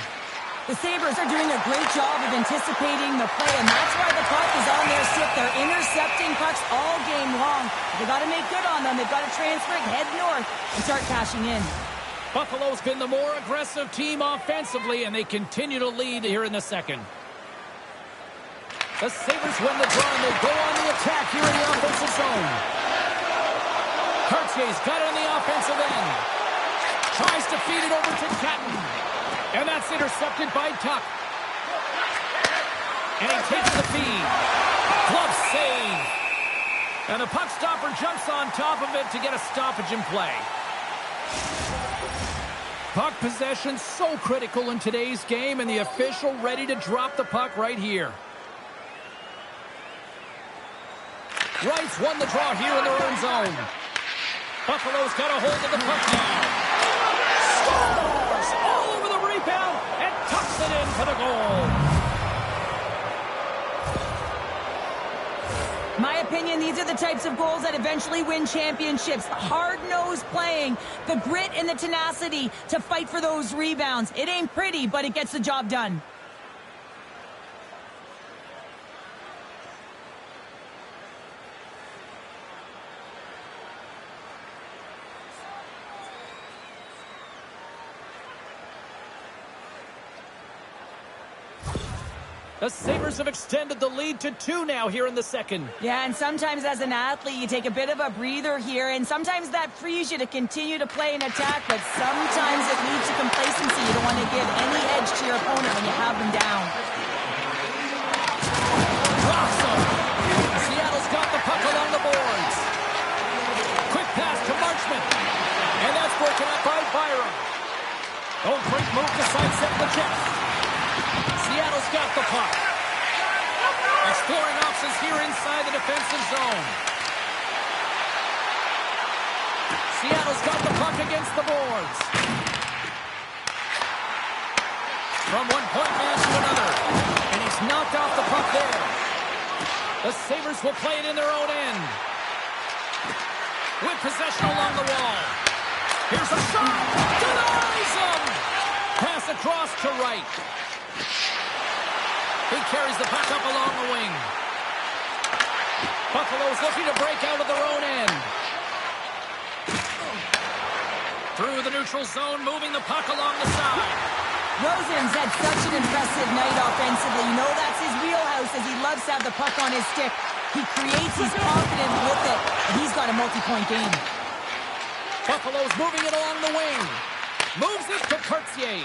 The Sabres are doing a great job of anticipating the play, and that's why the puck is on their stick. They're intercepting pucks all game long. They got to make good on them. They've got to transfer it, head north, and start cashing in. Buffalo's been the more aggressive team offensively, and they continue to lead here in the second. The Sabres win the draw, and they go on the attack here in the offensive zone. Cartier's got it on the offensive end. Tries to feed it over to Catton. And that's intercepted by Tuck. And he takes the feed. Glove save. And the puck stopper jumps on top of it to get a stoppage in play. Puck possession so critical in today's game, and the official ready to drop the puck right here. Wrights won the draw here in their own zone. Buffalo's got a hold of the puck now. Scores! All over the rebound and tucks it in for the goal. My opinion, these are the types of goals that eventually win championships. The hard-nosed playing, the grit and the tenacity to fight for those rebounds. It ain't pretty, but it gets the job done. The Sabres have extended the lead to 2 now here in the second. Yeah, and sometimes as an athlete, you take a bit of a breather here, and sometimes that frees you to continue to play and attack, but sometimes it leads to complacency. You don't want to give any edge to your opponent when you have them down. Drops them. Seattle's got the puck along the boards. Quick pass to Marchment. And that's broken up by Byram. Oh, great move to sidestep the check. Seattle's got the puck. Exploring options here inside the defensive zone. Seattle's got the puck against the boards. From one point man to another. And he's knocked off the puck there. The Sabres will play it in their own end. With possession along the wall. Here's a shot. Denies him. Pass across to Wright. He carries the puck up along the wing. Buffalo's looking to break out of their own end. Through the neutral zone, moving the puck along the side. Rosen's had such an impressive night offensively. You know that's his wheelhouse as he loves to have the puck on his stick. He creates, he's confident with it, and he's got a multi-point game. Buffalo's moving it along the wing. Moves it to Cartier.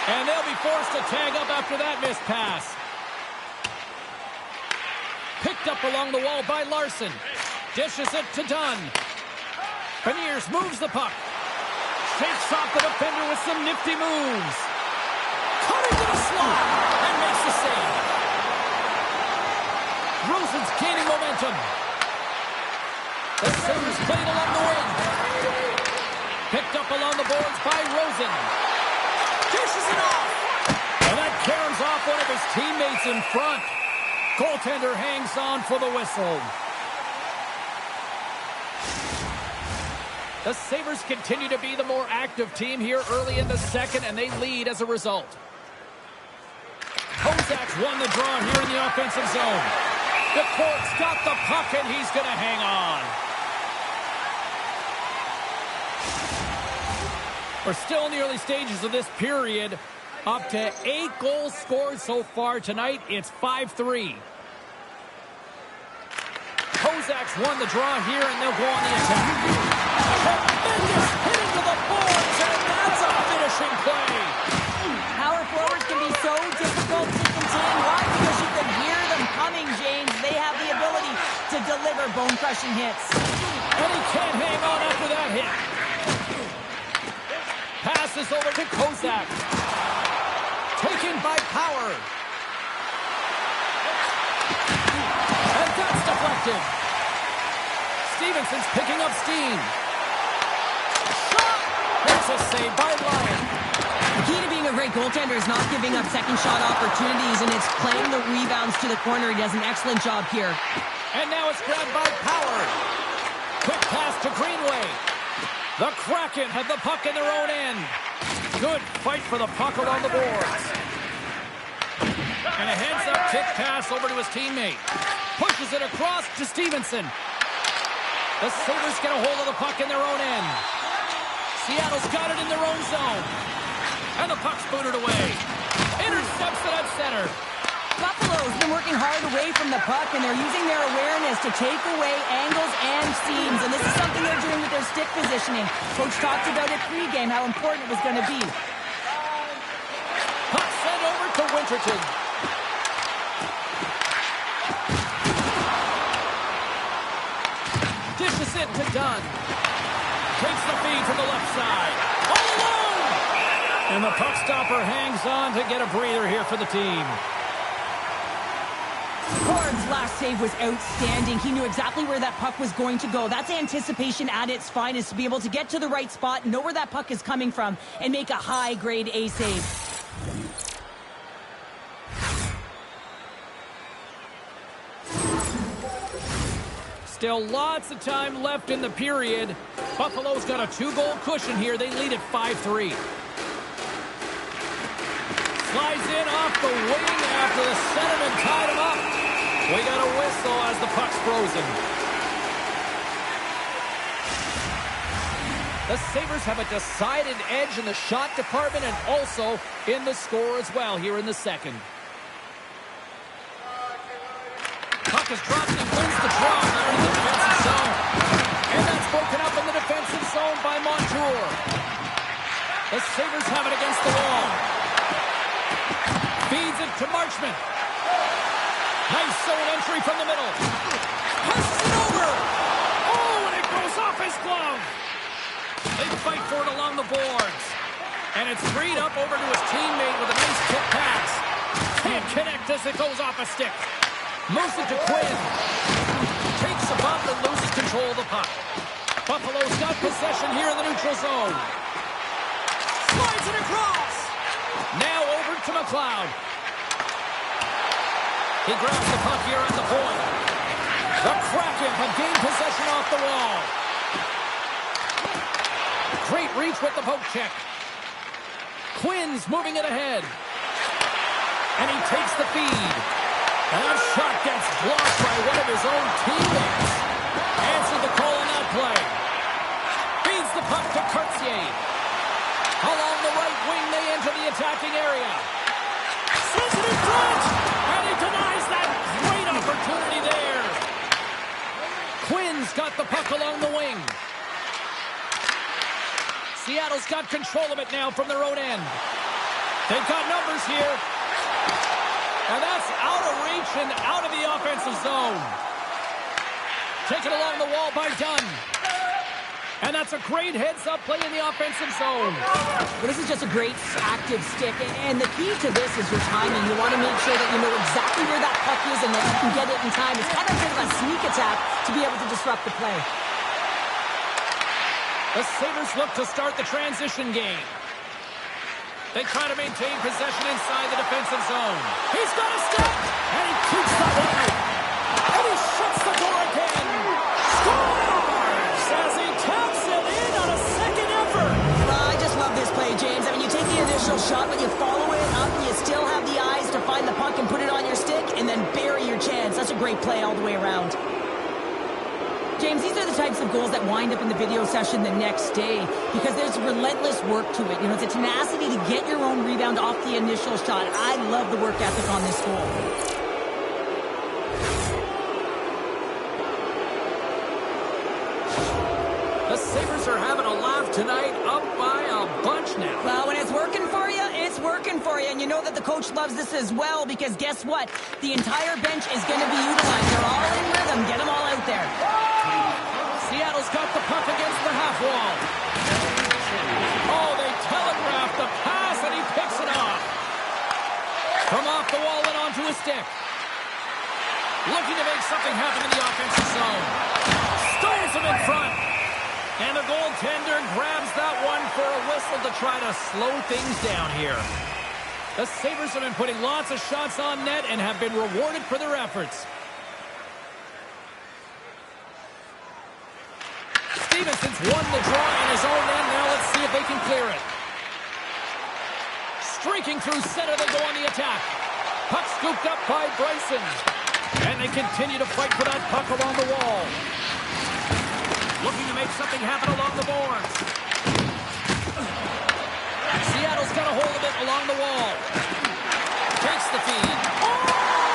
And they'll be forced to tag up after that missed pass. Picked up along the wall by Larson. Dishes it to Dunn. Beniers moves the puck. Shakes off the defender with some nifty moves. Cutting to the slot and makes the save. Rosen's gaining momentum. The Sabres played along the wing. Picked up along the boards by Rosen. Dishes it off. And that caroms off one of his teammates in front. Goaltender hangs on for the whistle. The Sabres continue to be the more active team here early in the second, and they lead as a result. Kozak's won the draw here in the offensive zone. The Cork's got the puck, and he's going to hang on. We're still in the early stages of this period. Up to 8 goals scored so far tonight. It's 5-3. Kozak's won the draw here, and they'll go on the attack. Tremendous hit into the boards, and that's a finishing play. Power forwards can be so difficult to contain. Why? Because you can hear them coming, James. They have the ability to deliver bone-crushing hits. And he can't hang on after that hit. Passes over to Kozak. Taken by Power. And that's deflected. Stevenson's picking up steam. Shot! That's a save by Lyon. The key to being a great goaltender is not giving up second shot opportunities, and it's playing the rebounds to the corner. He does an excellent job here. And now it's grabbed by Power. Quick pass to Greenway. The Kraken have the puck in their own end. Good fight for the puck along the boards. And a heads-up kick pass over to his teammate. Pushes it across to Stevenson. The Sabres get a hold of the puck in their own end. Seattle's got it in their own zone. And the puck's booted away. Intercepts it at center. Buffalo's been working hard away from the puck, and they're using their awareness to take away angles and seams. And this is something they're doing with their stick positioning. Coach talked about it pregame, how important it was going to be. Puck sent over to Winterton. Dishes it to Dunn. Takes the feed from the left side. All alone! And the puck stopper hangs on to get a breather here for the team. Ford's last save was outstanding. He knew exactly where that puck was going to go. That's anticipation at its finest, to be able to get to the right spot, know where that puck is coming from, and make a high-grade A save. Still lots of time left in the period. Buffalo's got a 2-goal cushion here. They lead at 5-3. Slides in off the wing after the centerman tied him up. We got a whistle as the puck's frozen. The Sabres have a decided edge in the shot department and also in the score as well here in the second. Puck is dropped and wins the draw there in the defensive zone. And that's broken up in the defensive zone by Montour. The Sabres have it against the wall. Feeds it to Marchment. Nice zone entry from the middle. Passes it over. Oh, and it goes off his glove. They fight for it along the boards. And it's freed up over to his teammate with a nice tip pass. Can't connect as it goes off a stick. Moves it to Quinn. Takes a bump and loses control of the puck. Buffalo's got possession here in the neutral zone. Slides it across. Now over to McLeod. He grabs the puck here at the point. The Kraken have gained possession off the wall. Great reach with the poke check. Quinn's moving it ahead. And he takes the feed. And that shot gets blocked by one of his own teammates. Answered the call on that play. attacking area. Sends it in front, and he denies that great opportunity there. Quinn's got the puck along the wing. Seattle's got control of it now from their own end. They've got numbers here. And that's out of reach and out of the offensive zone. Taken along the wall by Dunn. And that's a great heads-up play in the offensive zone. Well, this is just a great active stick. And the key to this is your timing. You want to make sure that you know exactly where that puck is and that you can get it in time. It's kind of a bit of a sneak attack to be able to disrupt the play. The Sabres look to start the transition game. They try to maintain possession inside the defensive zone. He's got a step, and he keeps that one out. And he shuts the door again. Scores as he taps it in on a second effort. I just love this play, James. I mean, you take the initial shot, but you follow it up. You still have the eyes to find the puck and put it on your stick, and then bury your chance. That's a great play all the way around. James, these are the types of goals that wind up in the video session the next day because there's relentless work to it. You know, it's a tenacity to get your own rebound off the initial shot. I love the work ethic on this goal. The Sabres are having a laugh tonight, up by a bunch now. Well, when it's working for you, it's working for you. And you know that the coach loves this as well because guess what? The entire bench is going to be utilized. They're all in rhythm. Get them all out there. Seattle's got the puck against the half wall. Oh, they telegraphed the pass, and he picks it off. From off the wall and onto his stick. Looking to make something happen in the offensive zone. Stones him in front. And the goaltender grabs that one for a whistle to try to slow things down here. The Sabres have been putting lots of shots on net and have been rewarded for their efforts. Stevenson's won the draw in his own end. Now let's see if they can clear it. Streaking through center, they go on the attack. Puck scooped up by Bryson. And they continue to fight for that puck along the wall. Looking to make something happen along the boards. Seattle's got a hold of it along the wall. Takes the feed. Oh,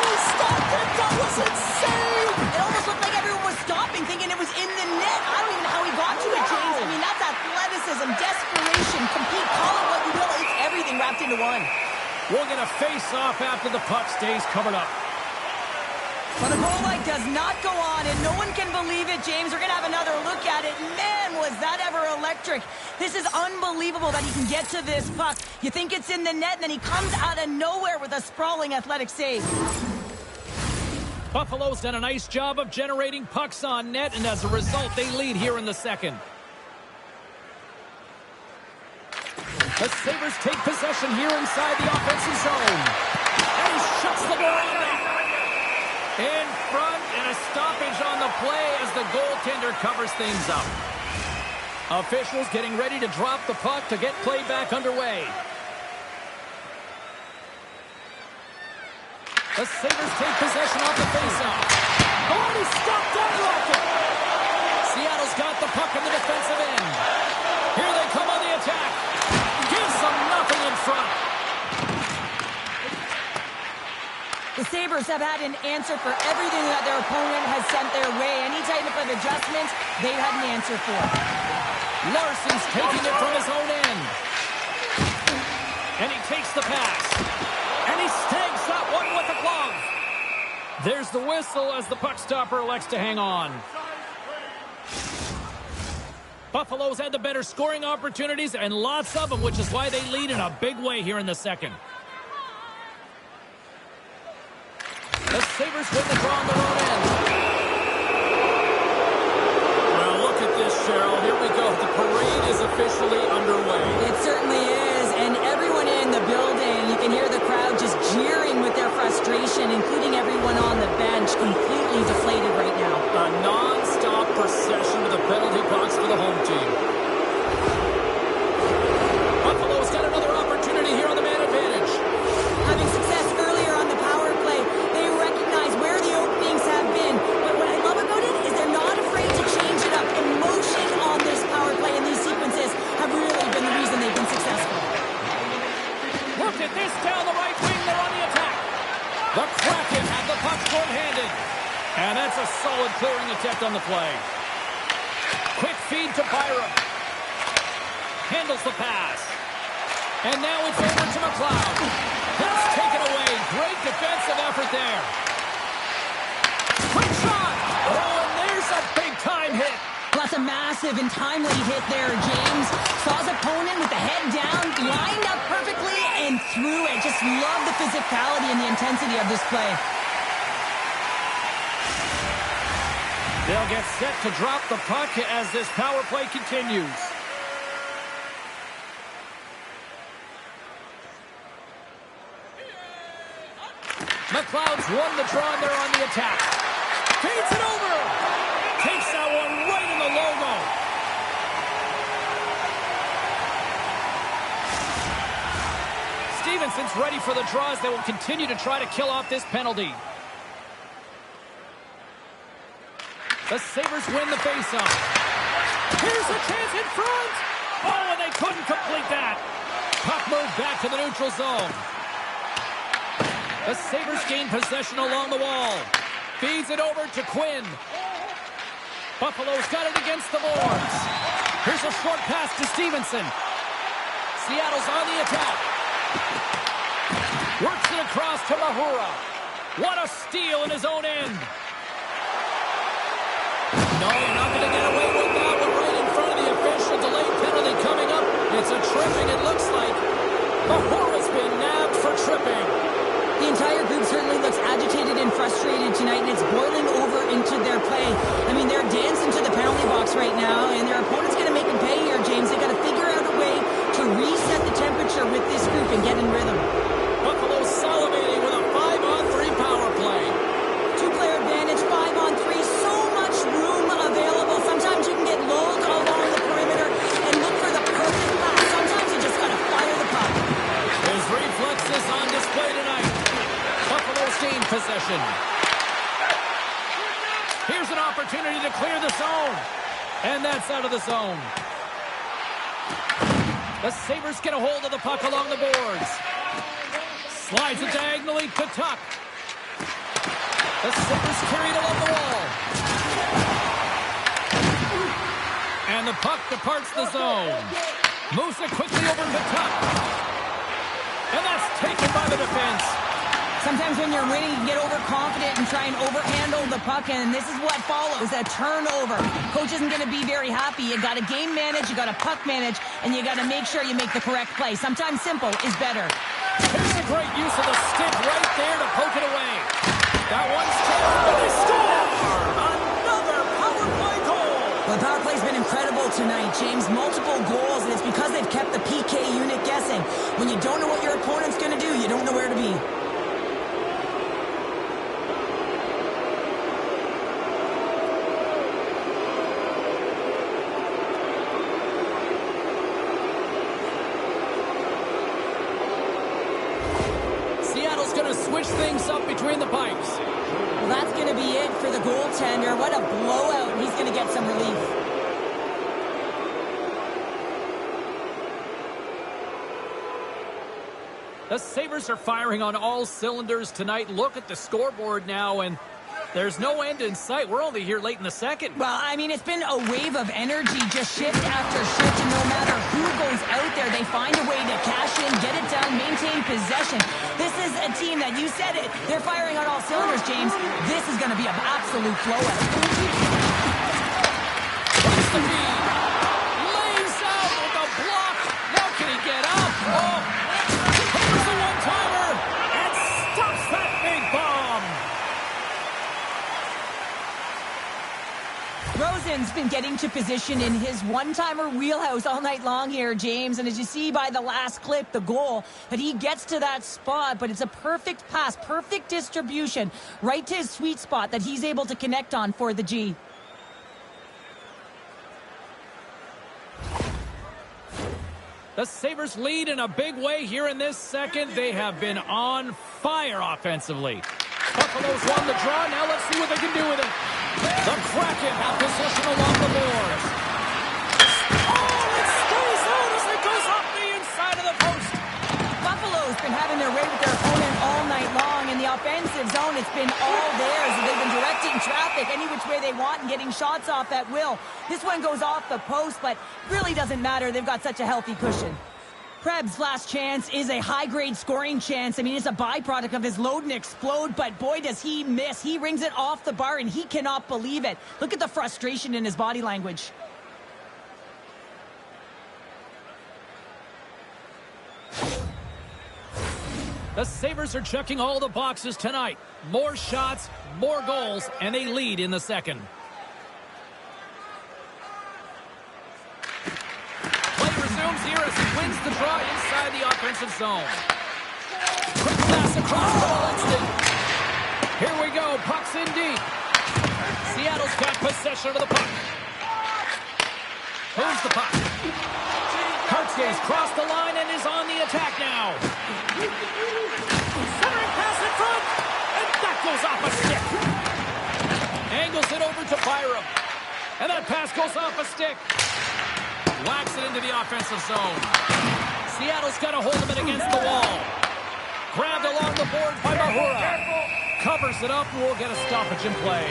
he stopped it. That was insane. It almost looked like everyone was stopping, thinking it was in the net. I don't even know how he got to it, James. I mean, that's athleticism, desperation, compete, call it what you will. It's everything wrapped into one. We'll get a face-off after the puck stays covered up. But the goal light does not go on, and no one can believe it, James. We're going to have another look at it. Man, was that ever electric. This is unbelievable that he can get to this puck. You think it's in the net, and then he comes out of nowhere with a sprawling athletic save. Buffalo's done a nice job of generating pucks on net, and as a result, they lead here in the second. The Sabres take possession here inside the offensive zone. And he shuts the door on it. In front, and a stoppage on the play as the goaltender covers things up. Officials getting ready to drop the puck to get play back underway. The Sabres take possession off the faceoff. Oh, he stopped that rocket. Seattle's got the puck in the defensive end. Here they come on the attack. Gives them nothing in front. The Sabres have had an answer for everything that their opponent has sent their way. Any type of adjustments, they've had an answer for. Larson's taking it from his own end. And he takes the pass. And he snags that one with a glove. There's the whistle as the puck stopper elects to hang on. Buffalo's had the better scoring opportunities and lots of them, which is why they lead in a big way here in the second. The Sabres win the draw on their own end. Well, look at this, Cheryl. Here we go. The parade is officially underway. It certainly is, and everyone in the building, you can hear the crowd just jeering with their frustration, including everyone on the bench, completely deflated right now. A non-stop procession to the penalty box for the home team. Buffalo's got another opportunity here on the man advantage. Having success earlier on the power play, they recognize where the openings have been. detect on the play. Quick feed to Byram. Handles the pass. And now it's over to McLeod. That's taken away. Great defensive effort there. Quick shot. Oh, and there's a big-time hit. That's a massive and timely hit there, James. Saw his opponent with the head down, lined up perfectly, and threw it. Just love the physicality and the intensity of this play. They'll get set to drop the puck as this power play continues. McLeod's won the draw, and they're on the attack. Feeds it over. Takes that one right in the logo. Stevenson's ready for the draws. They will continue to try to kill off this penalty. The Sabres win the faceoff. Here's a chance in front. Oh, and they couldn't complete that. Puck moved back to the neutral zone. The Sabres gain possession along the wall. Feeds it over to Quinn. Buffalo's got it against the boards. Here's a short pass to Stevenson. Seattle's on the attack. Works it across to Mahura. What a steal in his own end. No, you're not going to get away with that one right in front of the official. Delayed penalty coming up. It's a tripping, it looks like. Mahura's been nabbed for tripping. The entire group certainly looks agitated and frustrated tonight, and it's boiling over into their play. I mean, they're dancing to the penalty box right now, and their opponent's going to make them pay here, James. They got to figure out a way to reset the temperature with this group and get in rhythm. Buffalo salivating with a 5-on-3 power play. Two-player advantage, 5-on-3, so much room available. Sometimes you can get lulled along the perimeter and look for the perfect pass. Sometimes you just got to fire the puck. His reflexes on display tonight. Buffalo's gain possession. Here's an opportunity to clear the zone. And that's out of the zone. The Sabres get a hold of the puck along the boards. Slides it diagonally to Tuck. The Sabres carry it along the wall. And the puck departs the zone. Moves it quickly over to Tuck. And that's taken by the defense. Sometimes when you're winning, you get overconfident and try and overhandle the puck, and this is what follows, a turnover. Coach isn't going to be very happy. You got to game manage, you got to puck manage, and you got to make sure you make the correct play. Sometimes simple is better. Here's a great use of the stick right there to poke it away. That one's taken, but they score! Another power play goal! Well, the power play's been incredible tonight, James. Multiple goals, and it's because they've kept the PK unit guessing. When you don't know what your opponent's going to do, you don't know where to be. Seattle's going to switch things up between the pipes. Well, that's going to be it for the goaltender. What a blowout. He's going to get some relief. The Sabres are firing on all cylinders tonight. Look at the scoreboard now, and there's no end in sight. We're only here late in the second. Well, I mean, it's been a wave of energy, just shift after shift, and no matter who goes out there, they find a way to cash in, get it down, maintain possession. This is a team that, you said it, they're firing on all cylinders, James. This is going to be an absolute blowout. Takes the feed. Lays out with a block. Now can he get up? Oh, covers the one-timer and stops that big bomb. Rosen's been getting to position in his one-timer wheelhouse all night long here, James. And as you see by the last clip, the goal, that he gets to that spot, but it's a perfect pass, perfect distribution, right to his sweet spot that he's able to connect on for the G. The Sabres lead in a big way here in this second. They have been on fire offensively. Buffalo's won the draw. Now let's see what they can do with it. The Kraken have position along the boards. Oh, it stays out as it goes off the inside of the post. Buffalo's been having their way with their opponent all night long. In the offensive zone, it's been all theirs. They've been directing traffic any which way they want and getting shots off at will. This one goes off the post, but really doesn't matter. They've got such a healthy cushion. Krebs' last chance is a high-grade scoring chance. I mean, it's a byproduct of his load and explode, but boy, does he miss. He rings it off the bar, and he cannot believe it. Look at the frustration in his body language. The Sabres are checking all the boxes tonight. More shots, more goals, and they lead in the second. Play resumes here as he wins the draw inside the offensive zone. Quick pass across to Walenston. Here we go, puck's in deep. Seattle's got possession of the puck. Moves the puck. Hartskay's crossed the line and is on the attack now. Centering pass in front, and that goes off a stick. Angles it over to Byram, and that pass goes off a stick. Whacks it into the offensive zone. Seattle's got a hold of it against the wall. Grabbed along the boards by Mahura. Covers it up and will get a stoppage in play.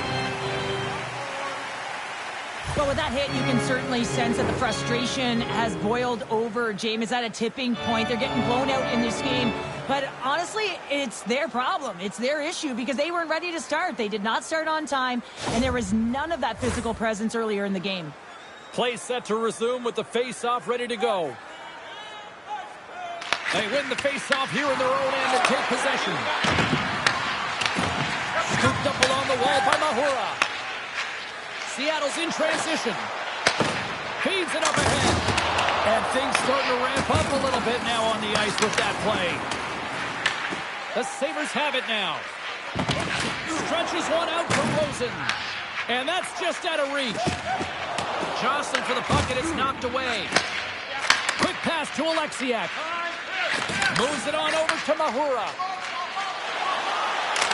Well, with that hit, you can certainly sense that the frustration has boiled over. James is at a tipping point. They're getting blown out in this game. But honestly, it's their problem. It's their issue because they weren't ready to start. They did not start on time, and there was none of that physical presence earlier in the game. Play set to resume with the face-off ready to go. They win the face-off here in their own end and take possession. Scooped up along the wall by Mahura. Seattle's in transition. Feeds it up ahead. And things starting to ramp up a little bit now on the ice with that play. The Sabres have it now. Stretches one out from Rosen. And that's just out of reach. Jostling for the puck and it's knocked away. Quick pass to Alexiak. Moves it on over to Mahura.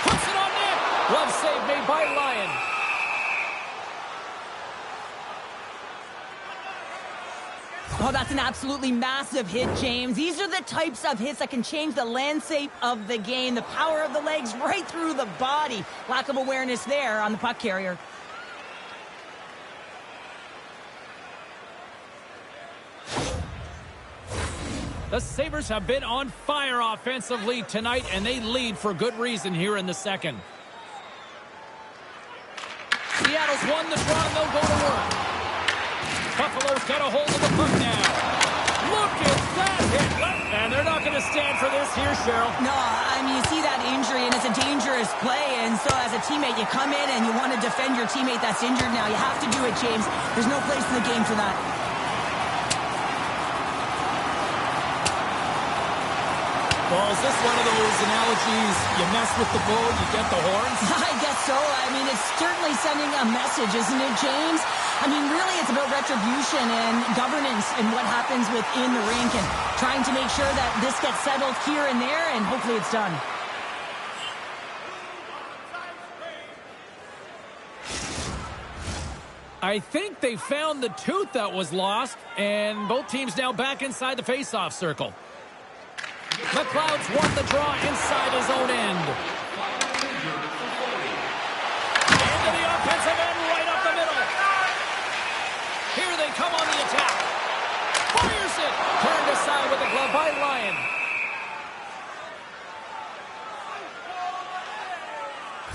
Puts it on net. Glove save made by Lyon. Oh, that's an absolutely massive hit, James. These are the types of hits that can change the landscape of the game. The power of the legs right through the body. Lack of awareness there on the puck carrier. The Sabres have been on fire offensively tonight, and they lead for good reason here in the second. Seattle's won the draw, and they'll go to work. Buffalo's got a hold of the puck now. Look at that hit. And they're not going to stand for this here, Cheryl. No, I mean, you see that injury, and it's a dangerous play. And so as a teammate, you come in and you want to defend your teammate that's injured now. You have to do it, James. There's no place in the game for that. Well, is this one of those analogies, you mess with the bull, you get the horns? I guess so. I mean, it's certainly sending a message, isn't it, James? I mean, really, it's about retribution and governance and what happens within the rink and trying to make sure that this gets settled here and there, and hopefully it's done. I think they found the tooth that was lost, and both teams now back inside the face-off circle. McLeod's won the draw inside his own end. Into the offensive end, right up the middle. Here they come on the attack. Fires it. Turned aside with a glove by Lyon.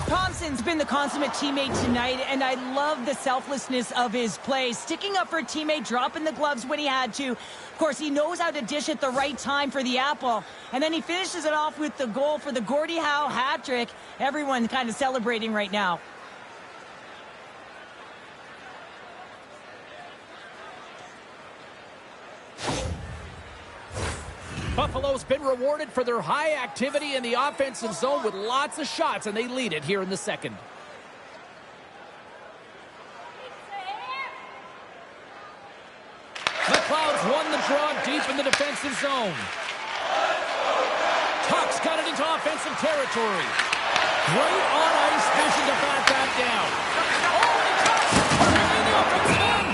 Thompson's been the consummate teammate tonight, and I love the selflessness of his play. Sticking up for a teammate, dropping the gloves when he had to. Of course, he knows how to dish at the right time for the apple. And then he finishes it off with the goal for the Gordie Howe hat trick. Everyone kind of celebrating right now. Buffalo's been rewarded for their high activity in the offensive zone with lots of shots, and they lead it here in the second. McLeod's won the draw deep in the defensive zone. Tuck's got it into offensive territory. Great on-ice vision to bat that down. Oh, he cuts! In the offensive end!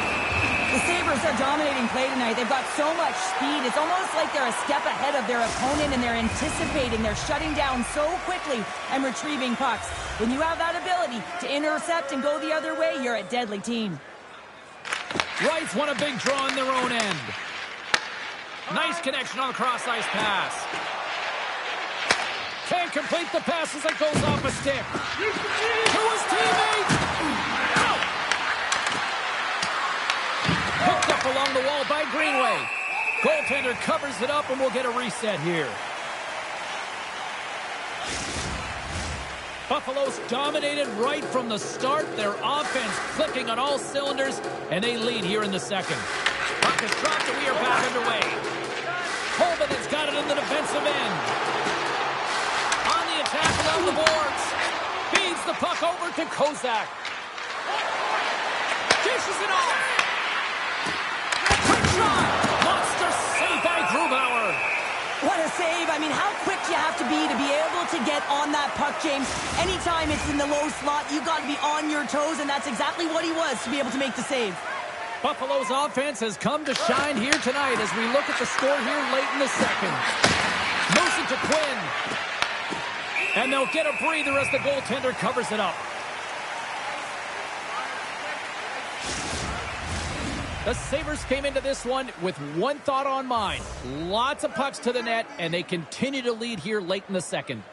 The Sabres Sabres are dominating play tonight. They've got so much speed. It's almost like they're a step ahead of their opponent, and they're anticipating. They're shutting down so quickly and retrieving pucks. When you have that ability to intercept and go the other way, you're a deadly team. Wrights won a big draw on their own end. Nice connection on the cross-ice pass. Can't complete the pass as it goes off a stick. To his teammate. Out. Picked up along the wall by Greenway. Goaltender covers it up, and we'll get a reset here. Buffalo's dominated right from the start. Their offense clicking on all cylinders, and they lead here in the second. Puck is dropped, and we are back underway. Holman has got it in the defensive end. On the attack along the boards. Feeds the puck over to Kozak. Dishes it off. Quick shot. Monster save by Grubauer. What a save. I mean, how quick do you have to be able to get on that puck, James? Anytime it's in the low slot, you've got to be on your toes, and that's exactly what he was to be able to make the save. Buffalo's offense has come to shine here tonight as we look at the score here late in the second. Moves it to Quinn. And they'll get a breather as the goaltender covers it up. The Sabres came into this one with one thought on mind. Lots of pucks to the net, and they continue to lead here late in the second.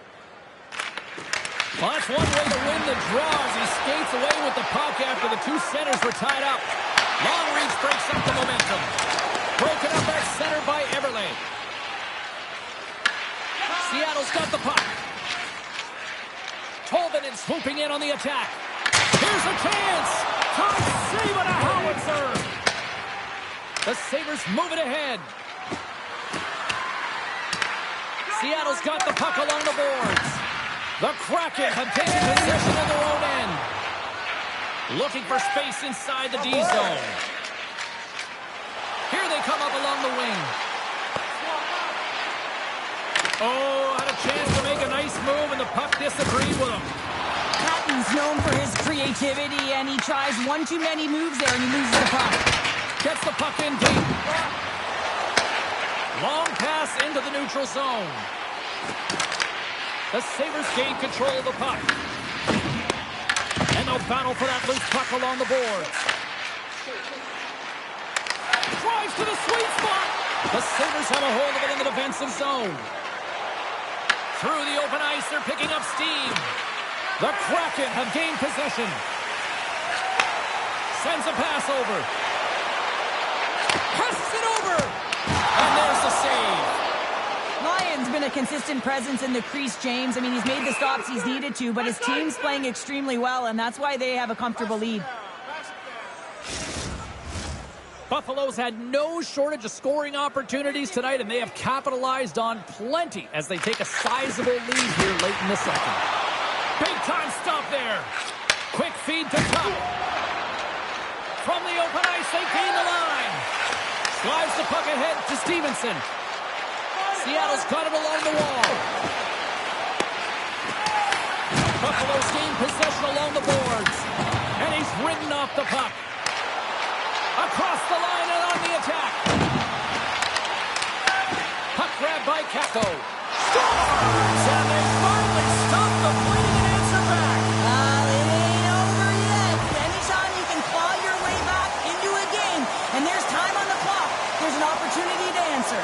Well, that's one way to win the draw as he skates away with the puck after the two centers were tied up. Long reach breaks up the momentum. Broken up at center by Everly. Seattle's got the puck. Tolvanen swooping in on the attack. Here's a chance. Todd save on a howitzer. The Sabres move it ahead. Seattle's got the puck along the boards. The Kraken have taken possession of their own end. Looking for space inside the D zone. Here they come up along the wing. Oh, had a chance to make a nice move, and the puck disagreed with him. Patton's known for his creativity, and he tries one too many moves there, and he loses the puck. Gets the puck in deep. Long pass into the neutral zone. The Sabres gain control of the puck. And they'll battle for that loose puck along the boards. Drives to the sweet spot. The Sabres have a hold of it in the defensive zone. Through the open ice, they're picking up steam. The Kraken have gained possession. Sends a pass over. Passes it over. And there's the save. Lyon's been a consistent presence in the crease, James. I mean, he's made the stops he's needed to, but his team's playing extremely well, and that's why they have a comfortable lead. Buffalo's had no shortage of scoring opportunities tonight, and they have capitalized on plenty as they take a sizable lead here late in the second. Big-time stop there. Quick feed to Tuck. From the open ice, they gain the line. Slides the puck ahead to Stevenson. Seattle's got it along the wall. Buffalo's gained possession along the boards. And he's ridden off the puck. Across the line and on the attack. Puck grab by Kako. Scores! And they finally stop the bleeding and answer back. It ain't over yet. Anytime you can claw your way back into a game, and there's time on the clock, there's an opportunity to answer.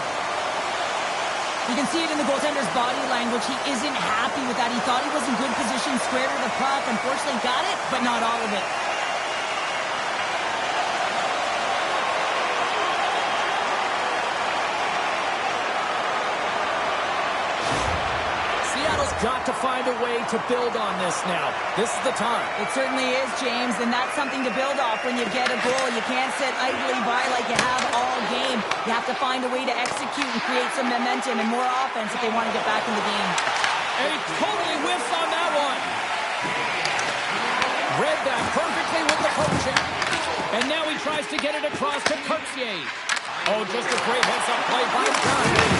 You can see it in the goaltender's body language. He isn't happy with that. He thought he was in good position, square to the puck. Unfortunately got it, but not all of it. Got to find a way to build on this now. This is the time. It certainly is, James, and that's something to build off when you get a goal. You can't sit idly by like you have all game. You have to find a way to execute and create some momentum and more offense if they want to get back in the game. And he totally whiffs on that one. Read that perfectly with the coaching. And now he tries to get it across to Cartier. Oh, just a great heads-up play by Johnson.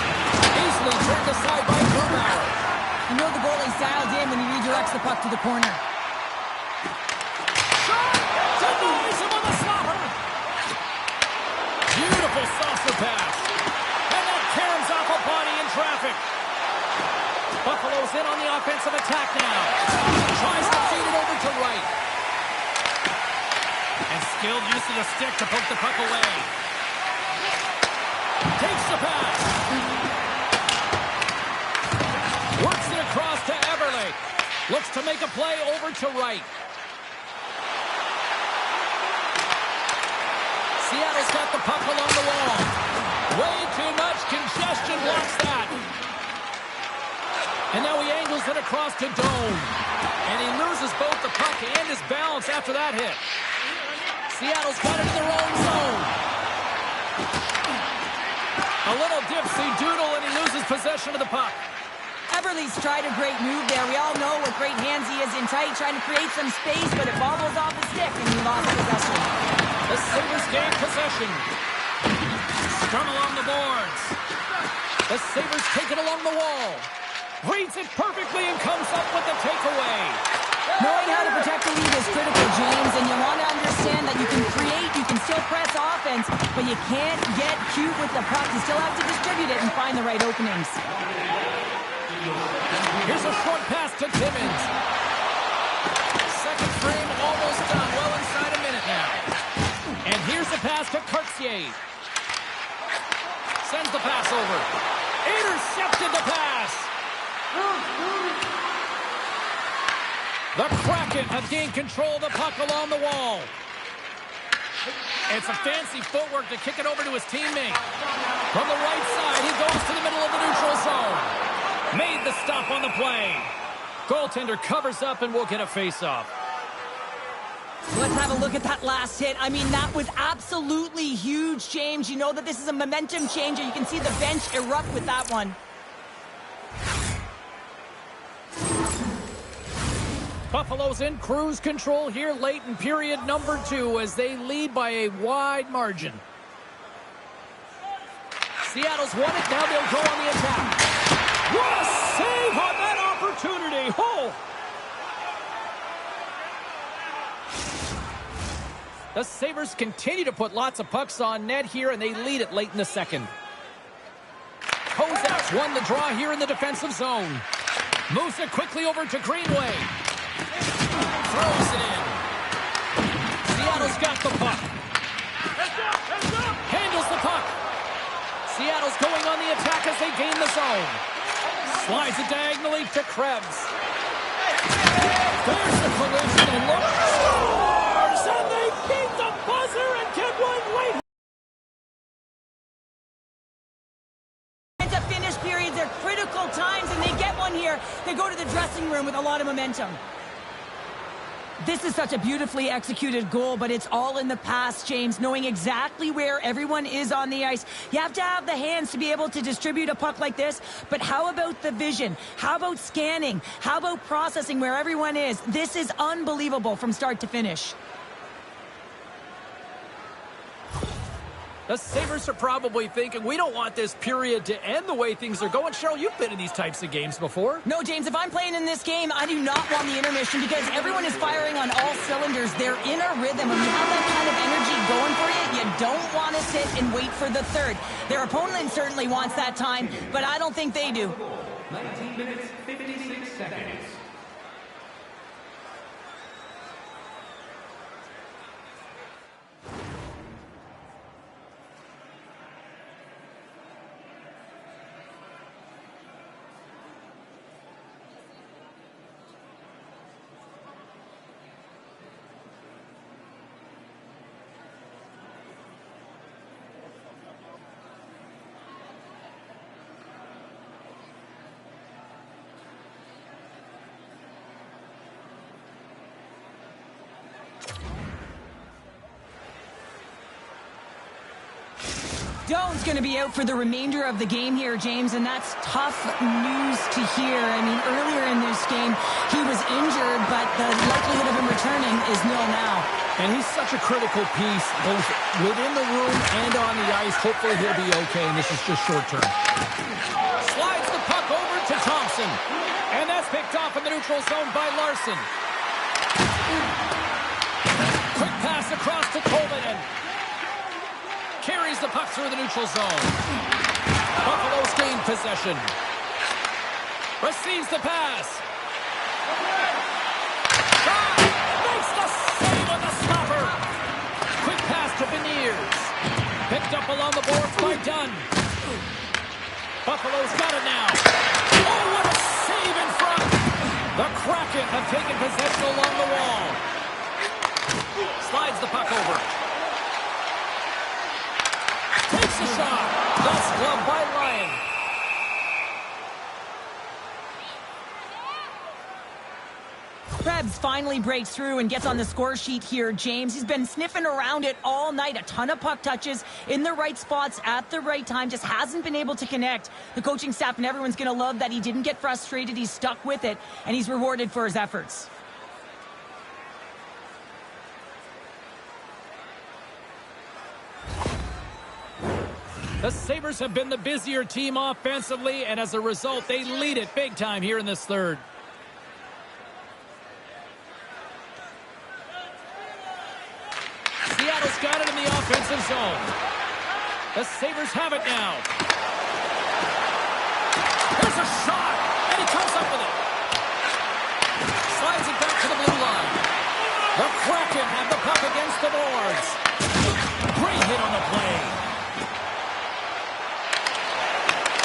Easily turned aside by Grubauer. You know the goalie's dialed in when he redirects the puck to the corner. Shot! Denies him on the slapper! little saucer pass. And that caroms off a body in traffic. Buffalo's in on the offensive attack now. Tries to feed it over to right. And skilled use of the stick to poke the puck away. Takes the pass. Works it across to Everly. Looks to make a play over to right. Seattle's got the puck along the wall. Way too much congestion blocks that. And now he angles it across to Doan. And he loses both the puck and his balance after that hit. Seattle's got it in their own zone. A little dipsy-doodle and he loses possession of the puck. Everly's tried a great move there. We all know what great hands he is in tight, trying to create some space, but it bobbles off the stick and he lost possession. The Sabres gain possession. Scrum along the boards. The Sabres take it along the wall. Reads it perfectly and comes up with the takeaway. Knowing how to protect the lead is critical, James, and you want to understand that you can create, you can still press offense, but you can't get cute with the puck. You still have to distribute it and find the right openings. Here's a short pass to Timmins. Second frame almost done, well inside a minute now. And here's the pass to Cartier. Sends the pass over. Intercepted the pass. The Kraken have gained control of the puck along the wall. It's a fancy footwork to kick it over to his teammate. From the right side, he goes to the middle of the neutral zone. Made the stop on the play. Goaltender covers up and will get a face-off. Let's have a look at that last hit. I mean, that was absolutely huge, James. You know that this is a momentum changer. You can see the bench erupt with that one. Buffalo's in cruise control here late in period number 2 as they lead by a wide margin. Seattle's won it. Now they'll go on the attack. What a save on that opportunity. Oh! The Sabres continue to put lots of pucks on net here, and they lead it late in the second. Kozak's won the draw here in the defensive zone. Moves it quickly over to Greenway. Throws it in. Seattle's got the puck. Handles the puck. Seattle's going on the attack as they gain the zone. Slides it diagonally to Krebs. There's the collision and look. Scores! And they beat the buzzer and get one late. It's a finish period. They're critical times, and they get one here. They go to the dressing room with a lot of momentum. This is such a beautifully executed goal, but it's all in the past, James, knowing exactly where everyone is on the ice. You have to have the hands to be able to distribute a puck like this, but how about the vision? How about scanning? How about processing where everyone is? This is unbelievable from start to finish. The Sabres are probably thinking, we don't want this period to end the way things are going. Cheryl, you've been in these types of games before. No, James, if I'm playing in this game, I do not want the intermission because everyone is firing on all cylinders. They're in a rhythm. When you have that kind of energy going for you, you don't want to sit and wait for the third. Their opponent certainly wants that time, but I don't think they do. 19 minutes, 56 seconds. Doan's going to be out for the remainder of the game here, James, and that's tough news to hear. I mean, earlier in this game, he was injured, but the likelihood of him returning is nil now. And he's such a critical piece, both within the room and on the ice. Hopefully he'll be okay, and this is just short term. Slides the puck over to Thompson. And that's picked off in the neutral zone by Larson. Quick pass across to Tolvanen. Carries the puck through the neutral zone. Buffalo's gained possession. Receives the pass. Shot! Makes the save on the stopper. Quick pass to Beniers. Picked up along the boards by Dunn. Buffalo's got it now. Oh, what a save in front. The Kraken have taken possession along the wall. Slides the puck over. Takes a shot. That's gloved by Ryan. Krebs finally breaks through and gets on the score sheet here, James. He's been sniffing around it all night. A ton of puck touches in the right spots at the right time. Just hasn't been able to connect. The coaching staff and everyone's going to love that he didn't get frustrated. He stuck with it, and he's rewarded for his efforts. The Sabres have been the busier team offensively, and as a result, they lead it big time here in this third. Seattle's got it in the offensive zone. The Sabres have it now. There's a shot, and he comes up with it. Slides it back to the blue line. The Kraken have the puck against the boards. Great hit on the play.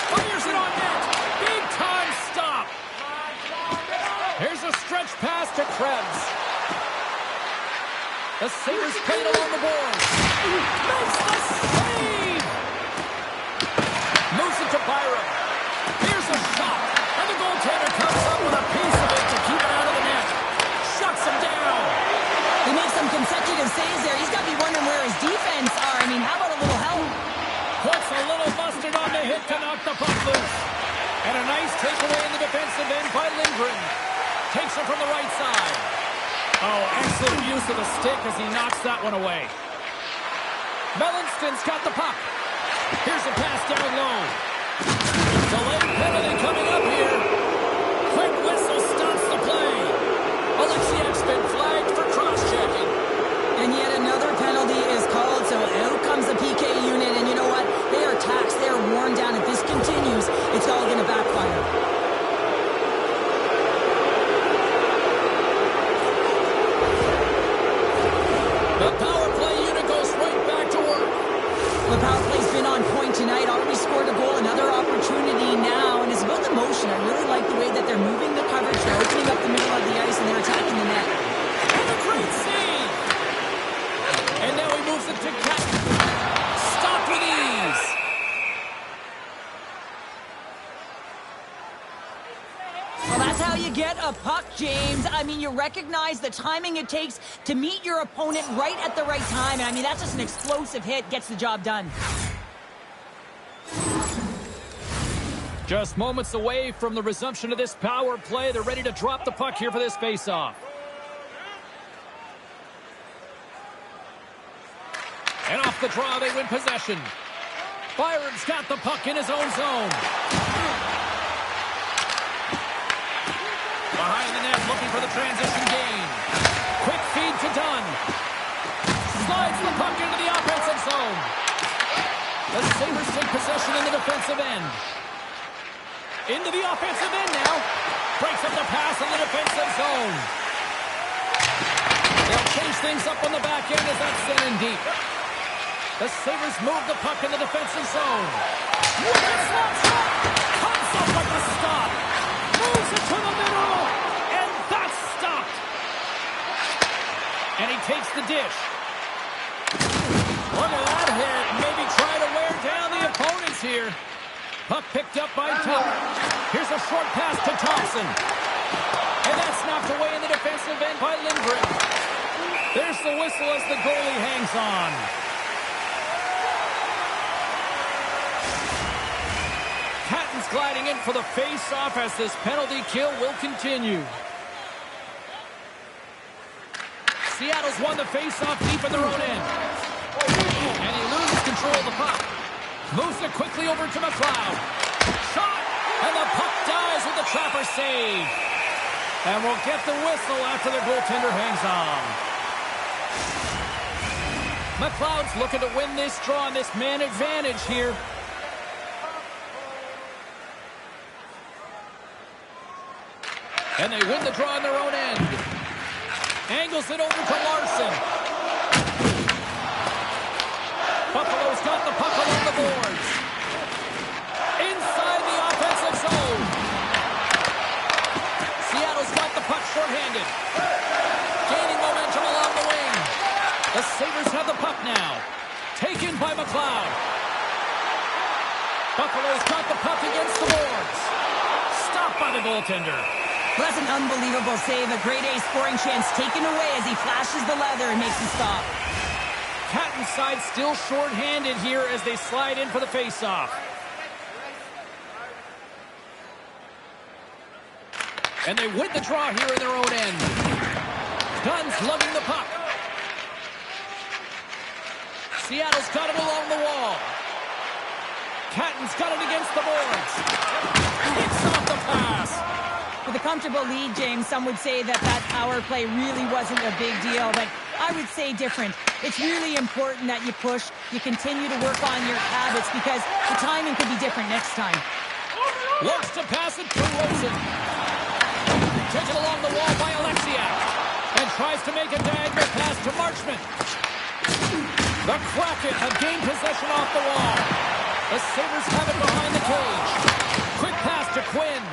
Fires it on net. Big time stop. Here's a stretch pass to Krebs. The Sabres played along the boards. Makes the save! Moves it to Byron. Here's a shot. And the goaltender comes up with a piece of it to keep it out of the net. Shuts him down. He makes some consecutive saves there. He's got to be wondering where his defense are. I mean, how about a little help? Puts a little mustard on the hit to knock the puck loose. And a nice takeaway in the defensive end by Lindgren. Takes it from the right side. Oh, excellent use of the stick as he knocks that one away. Melinston's got the puck. Here's a pass down low. Delayed penalty coming up here. Quick whistle stops the play. Alexiak's been flagged for cross-checking. And yet another penalty is called, so out comes the PK unit. And you know what? They are taxed. They are worn down. If this continues, it's all going to backfire. The power play unit goes right back to work. The power play's been on point tonight. Already scored a goal. Another opportunity now. And it's about the motion. I really like the way that they're moving the coverage. They're opening up the middle of the ice and they're attacking the net. And a great save. And now he moves it to Catton. Stop with ease. Well, that's how you get a puck, James. I mean, you recognize the timing it takes to meet your opponent right at the right time. And I mean, that's just an explosive hit. Gets the job done. Just moments away from the resumption of this power play. They're ready to drop the puck here for this faceoff. And off the draw, they win possession. Byron's got the puck in his own zone. Behind the net, looking for the transition gain. Quick feed to Dunn. Slides the puck into the offensive zone. The Sabres take possession in the defensive end. Into the offensive end now. Breaks up the pass in the defensive zone. They'll change things up on the back end as that's sent in deep. The Sabres move the puck in the defensive zone. With a slap shot. Comes up with the stop. Moves it to the middle. And that's stopped. And he takes the dish. Look at that hit. Maybe try to wear down the opponents here. Puck picked up by Tuck. Here's a short pass to Thompson. And that's knocked away in the defensive end by Lindgren. There's the whistle as the goalie hangs on. Catton's gliding in for the face-off as this penalty kill will continue. Seattle's won the face-off deep in their own end. And he loses control of the puck. Moves it quickly over to McLeod. Shot! And the puck dies with the trapper save. And we'll get the whistle after the goaltender hangs on. McLeod's looking to win this draw on this man advantage here. And they win the draw on their own end. Angles it over to Larson. Buffalo's got the puck along the boards. Inside the offensive zone. Seattle's got the puck shorthanded. Gaining momentum along the wing. The Sabres have the puck now. Taken by McLeod. Buffalo's got the puck against the boards. Stopped by the goaltender. Well, that's an unbelievable save. A grade A scoring chance taken away as he flashes the leather and makes the stop. Patton's side still short-handed here as they slide in for the face-off. And they win the draw here in their own end. Dunn's lugging the puck. Seattle's got it along the wall. Catton's got it against the boards. Picks off the pass. With a comfortable lead, James, some would say that that power play really wasn't a big deal, but I would say different. It's really important that you push, you continue to work on your habits because the timing could be different next time. Looks to pass it to Rosen. Taken along the wall by Alexiak. And tries to make a diagonal pass to Marchment. The Kraken have gained possession off the wall. The Sabres have it behind the cage. Quick pass to Quinn.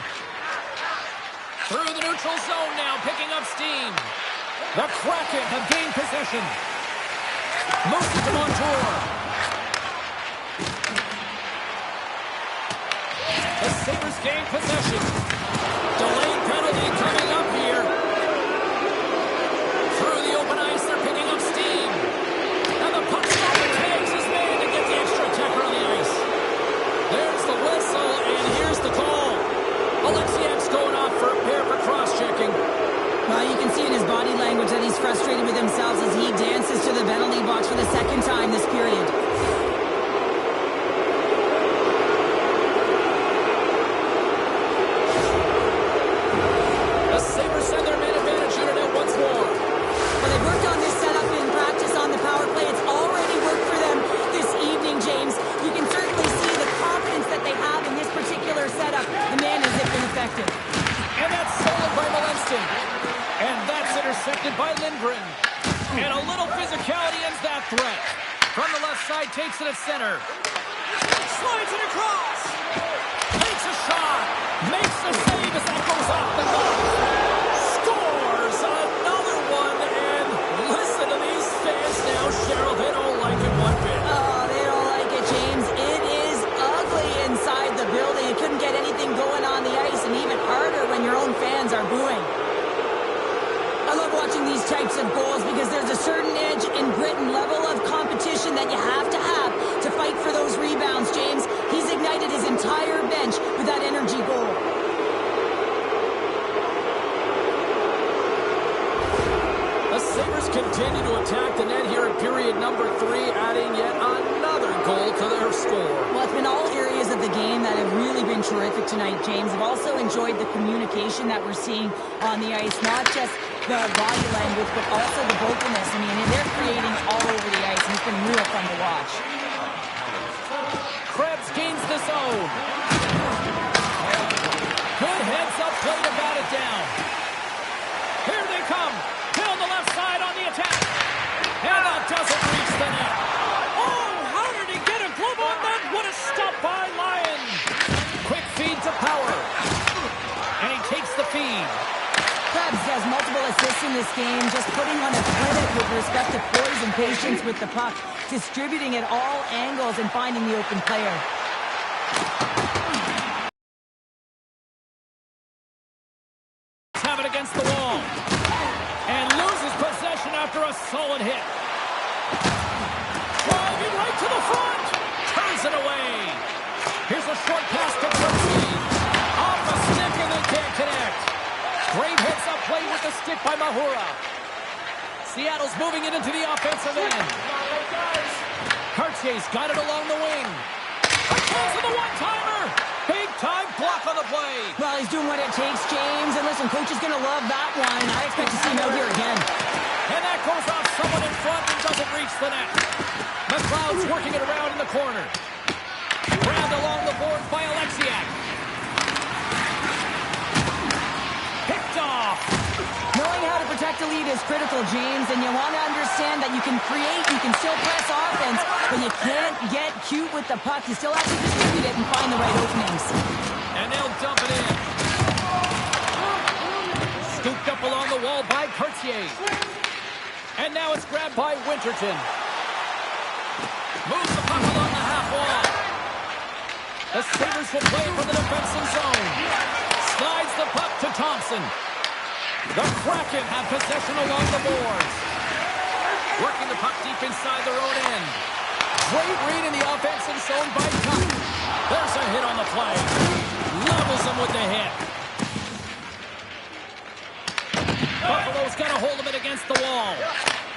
Through the neutral zone now, picking up steam. The Kraken have gained possession. Moves it to Montour. The Sabres gain possession. Delayed penalty coming up here. Through the open ice, they're picking up steam. And the puck off the kegs is made to get the extra attacker on the ice. There's the whistle, and here's the call. Alexiak's going off for a pair for cross-checking. Well, you can see in his body language that he's frustrated with himself as he dances to the penalty box for the second time this period. The Sabres send their man advantage unit out once more. Well, they worked on this setup in practice on the power play. It's already worked for them this evening, James. You can certainly see the confidence that they have in this particular setup. The man has been effective. And that's stolen by Malenston. And that's intercepted by Lindgren. And a little physicality ends that threat. From the left side, takes it at center. Slides it across. Takes a shot. Makes the save as that goes off the glove. Scores another one. And listen to these fans now, Cheryl. They don't like it one bit. Oh, they don't like it, James. It is ugly inside the building. You couldn't get anything going on the ice, and even harder when your own fans are booing. I love watching these types of goals because there's a certain edge and grit and level of competition that you have to fight for those rebounds, James. He's ignited his entire bench with that energy goal. The Sabres continue to attack the net here in period number 3, adding yet another goal to their score. Well, it's been all areas of the game that have really been terrific tonight, James. I've also enjoyed the communication that we're seeing on the ice, not just the body language, but also the vocalness. I mean, they're creating all over the ice, and it's been real fun to watch. Krebs gains the zone. Good heads-up play to bat it down. Here they come. On the left side on the attack. And that doesn't reach the net. Oh, how did he get a glove on that? What a stop by Lyon. Quick feed to Power. And he takes the feed. Krebs has multiple assists in this game, just putting on a clinic with respect to poise and patience with the puck, distributing at all angles and finding the open player. Have it against the wall. And loses possession after a solid hit. Driving right to the front. Turns it away. Here's a short pass to Percy. Off the stick and they can't connect. Great heads-up play with the stick by Mahura. Seattle's moving it into the offensive end. Cartier's got it along the wing. A chance of the one-timer. Big-time block on the play. Well, he's doing what it takes, James. And listen, coach is going to love that one. I expect to see him out here again. And that goes off someone in front and doesn't reach the net. McLeod's working it around in the corner. Grabbed along the boards by Alexiak. Picked off. Knowing how to protect a lead is critical, James, and you want to understand that you can create, you can still press offense, but you can't get cute with the puck. You still have to distribute it and find the right openings. And they'll dump it in. Scooped up along the wall by Cartier. And now it's grabbed by Winterton. Moves the puck along the half wall. The Sabres will play from the defensive zone. Slides the puck to Thompson. The Kraken have possession along the boards. Working the puck deep inside their own end. Great read in the offensive zone by Tuck. There's a hit on the play. Levels him with the hit. Buffalo's got a hold of it against the wall.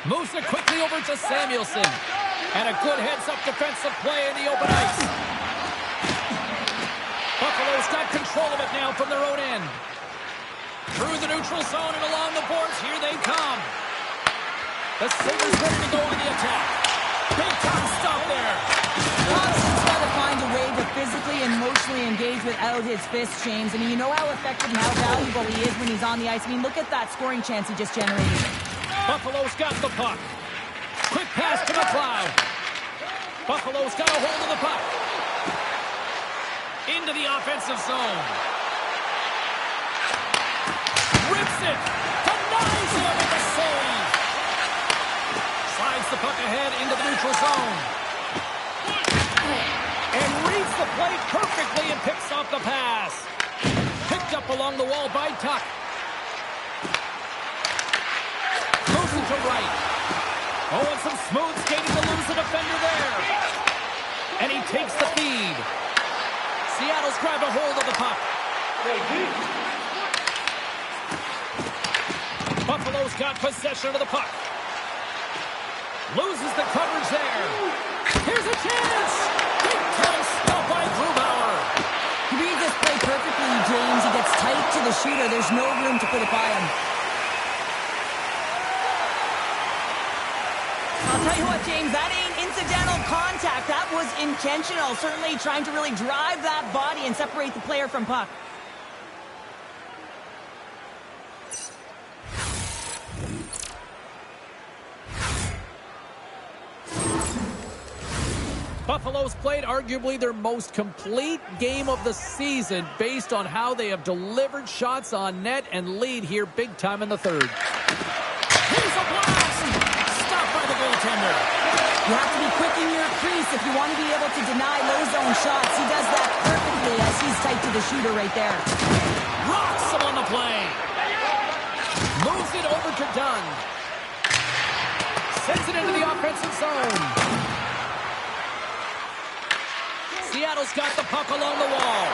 Moves it quickly over to Samuelson. And a good heads-up defensive play in the open ice. Buffalo's got control of it now from their own end. Through the neutral zone and along the boards, here they come. The Sabres ready to go on the attack. Big time stop there. Thompson's got to find a way to physically and emotionally engage without his fists, James. I mean, you know how effective and how valuable he is when he's on the ice. I mean, look at that scoring chance he just generated. Buffalo's got the puck. Quick pass to McLeod. Buffalo's got a hold of the puck. Into the offensive zone. Rips it. Denies him with a save. Slides the puck ahead into the neutral zone. And reads the play perfectly and picks off the pass. Picked up along the wall by Tuck. Moves it to right. Oh, and some smooth skating to lose the defender there. And he takes the feed. Seattle's grabbed a hold of the puck. Buffalo's got possession of the puck. Loses the coverage there. Here's a chance. Big time stop by Grubauer. He reads this play perfectly, James. He gets tight to the shooter. There's no room to put it by him. I'll tell you what, James, that ain't incidental contact. That was intentional. Certainly trying to really drive that body and separate the player from puck. Buffalo's played arguably their most complete game of the season based on how they have delivered shots on net and lead here big time in the third. Here's a blast! Stopped by the goaltender. You have to be quick in your crease if you want to be able to deny low zone shots. He does that perfectly as he's tight to the shooter right there. Rocks him on the play. Moves it over to Dunn. Sends it into the offensive zone. Seattle's got the puck along the wall.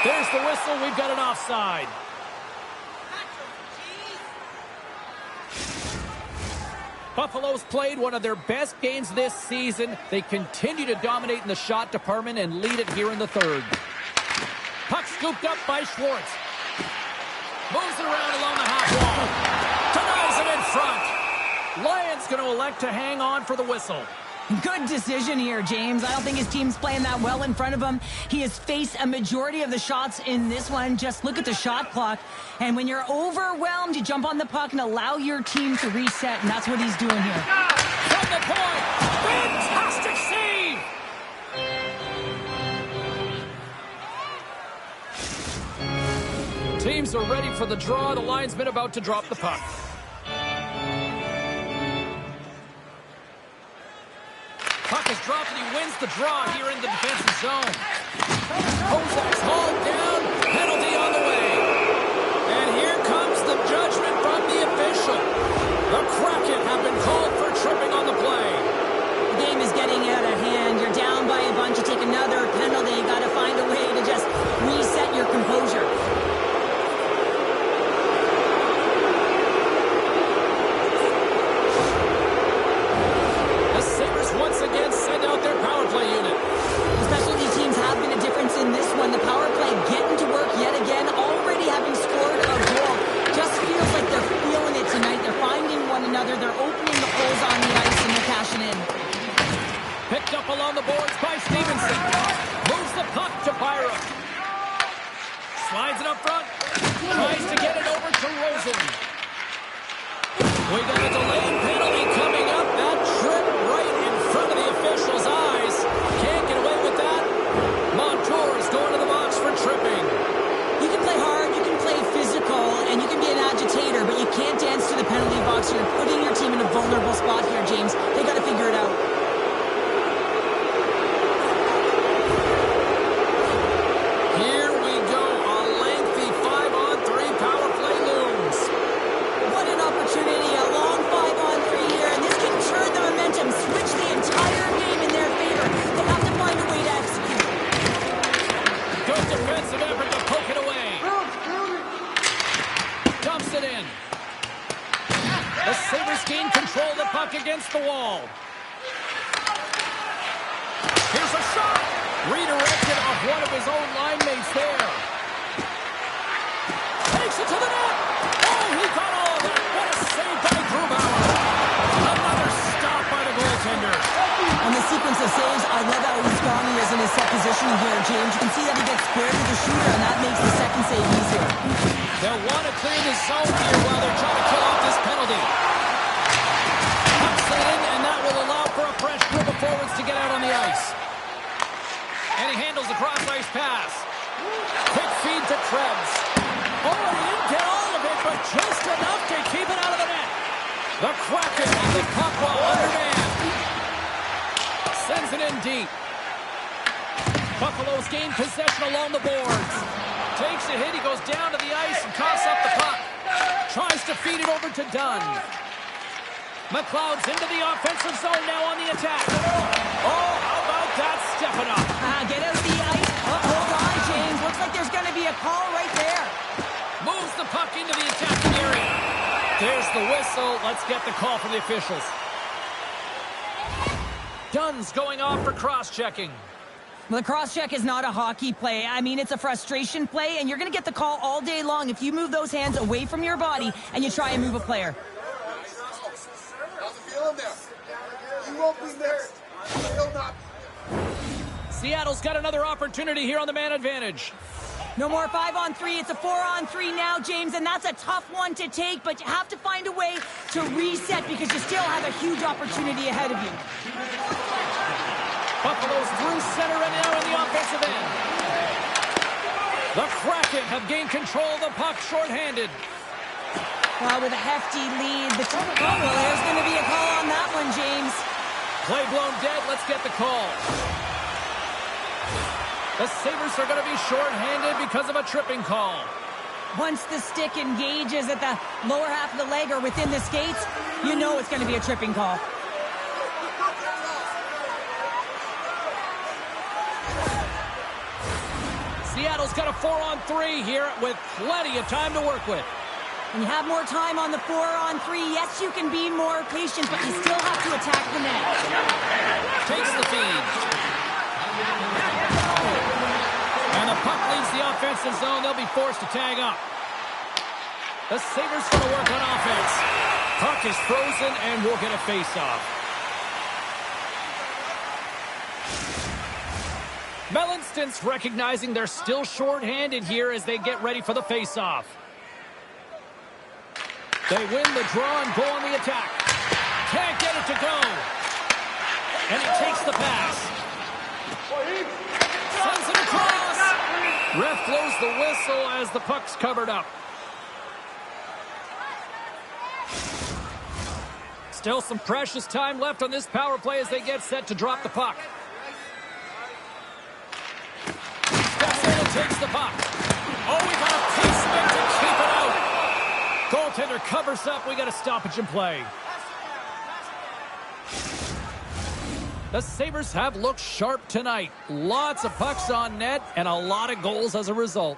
There's the whistle. We've got an offside. Buffalo's played one of their best games this season. They continue to dominate in the shot department and lead it here in the third. Puck scooped up by Schwartz. Moves it around along the half wall. Denies it in front. Lions going to elect to hang on for the whistle. Good decision here, James. I don't think his team's playing that well in front of him. He has faced a majority of the shots in this one. Just look at the shot clock. And when you're overwhelmed, you jump on the puck and allow your team to reset. And that's what he's doing here. From the point. Fantastic save. Teams are ready for the draw. The linesman about to drop the puck. Puck is dropped and he wins the draw here in the defensive zone. Kozak's hauled down. Penalty on the way. And here comes the judgment from the official. The Kraken have been called for tripping on the play. The game is getting out of hand. You're down by a bunch. You take another penalty. You got to find a way to just reset your composure. Once again send out their power play unit. The specialty teams have been a difference in this one. The power play getting to work yet again, already having scored a goal. Just feels like they're feeling it tonight. They're finding one another. They're opening Rosen. We got a delayed penalty coming up. That trip right in front of the official's eyes. Can't get away with that. Montour is going to the box for tripping. You can play hard, you can play physical, and you can be an agitator, but you can't dance to the penalty box. You're putting your team in a vulnerable spot here, James. They got to figure it out. Here we go. A lengthy 5-on-3 power play looms. What an opportunity, a long 5-on-3 here, and this can turn the momentum, switch the entire game in their favor. They have to find a way to execute. Good defensive effort to poke it away. Dumps it in. The Sabres gain control of the puck against the wall. Here's a shot. Redirected off one of his own line mates there. Takes it to the net. Oh, he got all of that. What a save by Grubauer. Another stop by the goaltender. On the sequence of saves, I love how strong he is in his set positioning here, James. You can see that he gets square to the shooter, and that makes the second save easier. They'll want to clear the zone here while they're trying to kill off this penalty. Pucks in, and that will allow for a fresh group of forwards to get out on the ice. And he handles the cross-ice pass. Quick feed to Krebs. Oh, he didn't get all of it, but just enough to keep it out of the net. The Kraken on the puck while undermanned. Sends it in deep. Buffalo's gained possession along the boards. Takes a hit, he goes down to the ice and coughs up the puck. Tries to feed it over to Dunn. McLeod's into the offensive zone now on the attack. Oh, how about that stepping up? Get out of the ice. Oh, hold on, James. Looks like there's going to be a call right there. Moves the puck into the attacking area. There's the whistle. Let's get the call from the officials. Dunn's going off for cross-checking. Well, the cross-check is not a hockey play. I mean, it's a frustration play, and you're going to get the call all day long if you move those hands away from your body and you try and move a player. You won't be there. You'll not. Seattle's got another opportunity here on the man advantage. No more 5-on-3. It's a 4-on-3 now, James, and that's a tough one to take, but you have to find a way to reset because you still have a huge opportunity ahead of you. Buffalo's through center and now in the offensive end. The Kraken have gained control of the puck shorthanded. Well, with a hefty lead, well, there's going to be a call on that one, James. Play blown dead. Let's get the call. The Sabres are going to be shorthanded because of a tripping call. Once the stick engages at the lower half of the leg or within the skates, you know it's going to be a tripping call. Seattle's got a 4-on-3 here with plenty of time to work with. When you have more time on the 4-on-3, yes, you can be more patient, but you still have to attack the net. Takes the feed. And the puck leaves the offensive zone. They'll be forced to tag up. The Sabres going to work on offense. Puck is frozen, and we'll get a face-off. Melansten's recognizing they're still short-handed here as they get ready for the face-off. They win the draw and go on the attack. Can't get it to go. And he takes the pass. Sends it across. Ref blows the whistle as the puck's covered up. Still some precious time left on this power play as they get set to drop the puck. Steps in and takes the puck. Oh, we got a placement to keep it out. Goaltender covers up. We got a stoppage in play. The Sabres have looked sharp tonight. Lots of pucks on net and a lot of goals as a result.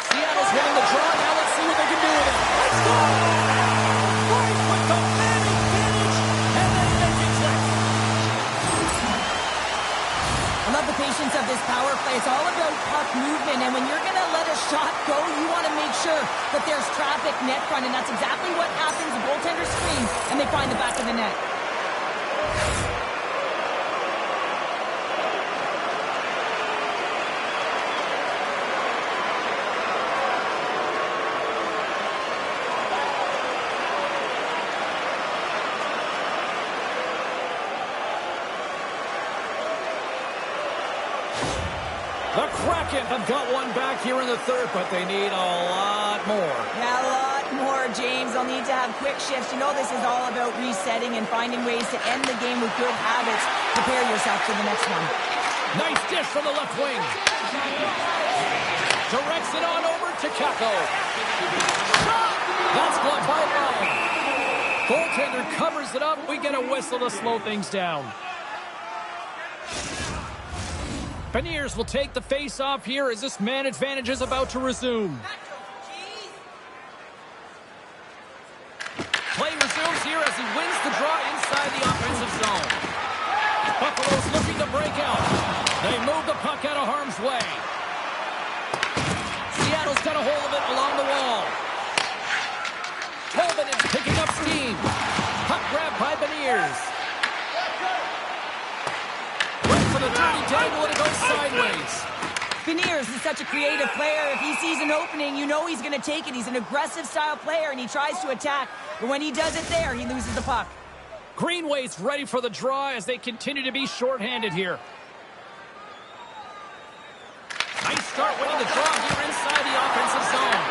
Seattle's winning the draw. Now let's see what they can do with it. Let's go! Right with the manic finish, and then making sense. I love the patience of this power play. It's all about puck movement, and when you're going to let a shot go, you want to make sure that there's traffic net front, and that's exactly what happens. The goaltender screams, and they find the back of the net. The Kraken have got one back here in the third, but they need a lot more. Yeah, a lot more, James. They'll need to have quick shifts. You know this is all about resetting and finding ways to end the game with good habits. Prepare yourself for the next one. Nice dish from the left wing. Directs it on over to Kako. That's blocked by Ryan. Goaltender covers it up. We get a whistle to slow things down. Beniers will take the face-off here as this man advantage is about to resume. Play resumes here as he wins the draw inside the offensive zone. Buffalo's looking to break out. They move the puck out of harm's way. Seattle's got a hold of it along the wall. Tobin is picking up steam. Puck grab by Beniers. For the dirty dangle, and it goes sideways. Beniers is such a creative player. If he sees an opening, you know he's going to take it. He's an aggressive style player, and he tries to attack. But when he does it there, he loses the puck. Greenway's ready for the draw as they continue to be shorthanded here. Nice start winning the draw here inside the offensive zone.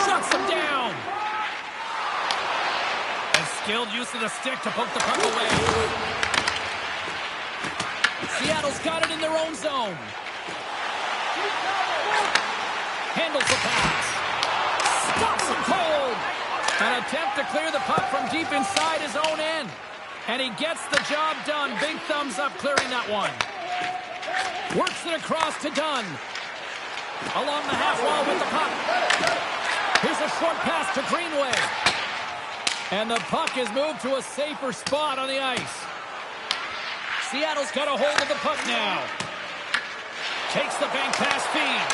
Shuts him down. And skilled use of the stick to poke the puck away. Seattle's got it in their own zone. Handles the pass. Stops him cold. An attempt to clear the puck from deep inside his own end. And he gets the job done. Big thumbs up clearing that one. Works it across to Dunn. Along the half wall with the puck. Here's a short pass to Greenway. And the puck is moved to a safer spot on the ice. Seattle's got a hold of the puck now. Takes the bank pass feed.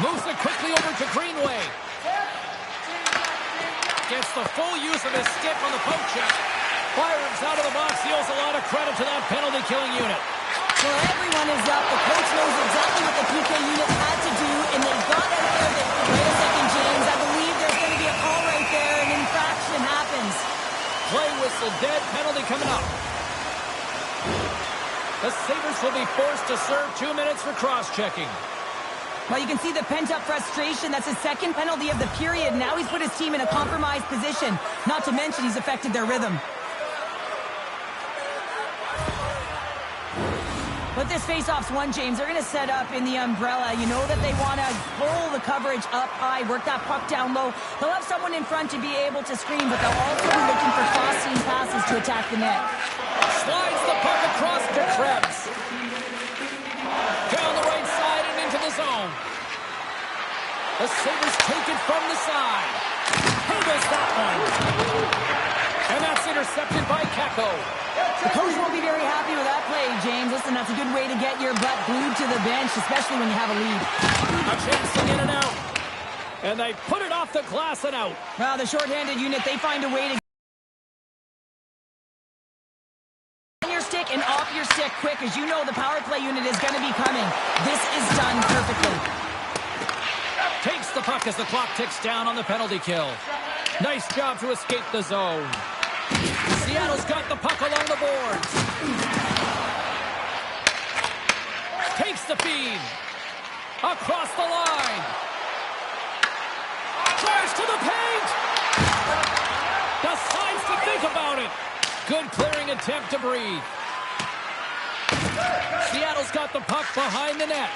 Moves it quickly over to Greenway. Gets the full use of his stick on the poke check. Fires out of the box. He owes a lot of credit to that penalty killing unit. Well, everyone is up. The coach knows exactly what the PK unit had to do, and they got out there. Wait a second, James. I believe there's going to be a call right there. An infraction happens. Play whistle dead. Penalty coming up. The Sabres will be forced to serve 2 minutes for cross-checking. Well, you can see the pent-up frustration. That's his second penalty of the period. Now he's put his team in a compromised position. Not to mention he's affected their rhythm. But this face-off's won, James. They're going to set up in the umbrella. You know that they want to pull the coverage up high, work that puck down low. They'll have someone in front to be able to screen, but they'll also be looking for crossing passes to attack the net. Slides the puck across to Krebs. Down the right side and into the zone. The Sabres take it from the side. Handles that one. And that's intercepted by Kako. The coach won't be very happy with that play, James. Listen, that's a good way to get your butt glued to the bench, especially when you have a lead. A chance to get it out. And they put it off the glass and out. Well, the shorthanded unit, they find a way to on your stick and off your stick quick. As you know, the power play unit is going to be coming. This is done perfectly. Takes the puck as the clock ticks down on the penalty kill. Nice job to escape the zone. Seattle's got the puck along the boards. Takes the feed. Across the line. Drives to the paint. Decides to think about it. Good clearing attempt to breathe. Seattle's got the puck behind the net.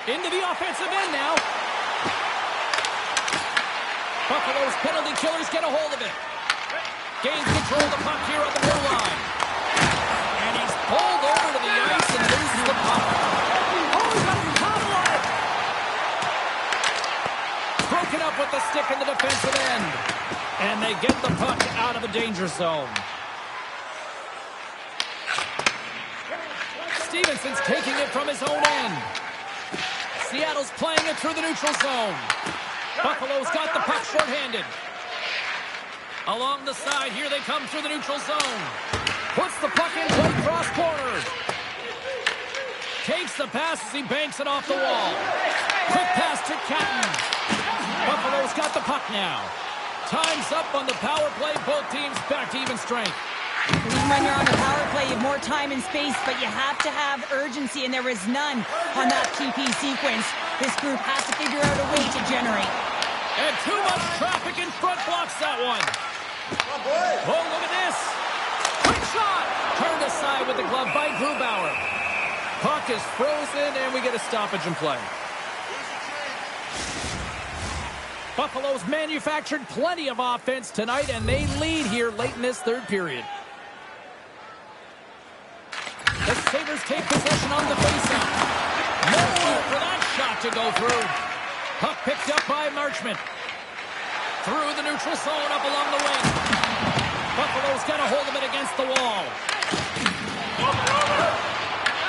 Into the offensive end now. Buffalo's penalty killers get a hold of it. Gains control of the puck here on the blue line. And he's pulled over to the ice and loses the puck. Oh, he's got his paddle on it. Broken up with the stick in the defensive end. And they get the puck out of the danger zone. Stevenson's taking it from his own end. Seattle's playing it through the neutral zone. Buffalo's got the puck shorthanded. Along the side, here they come through the neutral zone. Puts the puck in play cross corner. Takes the pass as he banks it off the wall. Quick pass to Catton. Buffalo's got the puck now. Time's up on the power play. Both teams back to even strength. Even when you're on a power play, you have more time and space, but you have to have urgency, and there is none on that TP sequence. This group has to figure out a way to generate. And too much traffic in front blocks that one. Oh, look at this. Quick shot. Turned aside with the glove by Grubauer. Puck is frozen, and we get a stoppage in play. Buffalo's manufactured plenty of offense tonight, and they lead here late in this third period. The Sabres take possession on the faceoff. No for that shot to go through. Puck picked up by Marchment. Through the neutral zone, up along the wing. Buffalo's got a hold of it against the wall.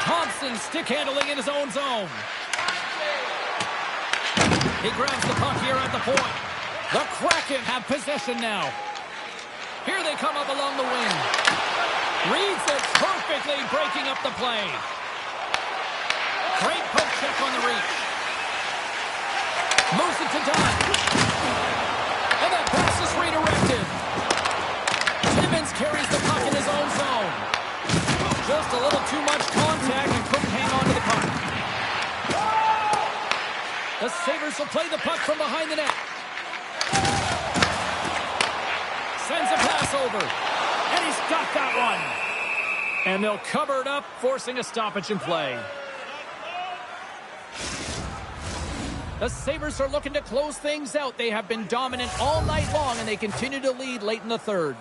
Thompson stick handling in his own zone. He grabs the puck here at the point. The Kraken have possession now. Here they come up along the wing. Reads it perfectly, breaking up the play. Great poke check on the reach. Moves it to Dunn. And that pass is redirected. Timmins carries the puck in his own zone. Just a little too much contact and couldn't hang on to the puck. The Sabres will play the puck from behind the net. Sends a pass over. And he's got that one. And they'll cover it up, forcing a stoppage in play. The Sabres are looking to close things out. They have been dominant all night long, and they continue to lead late in the third.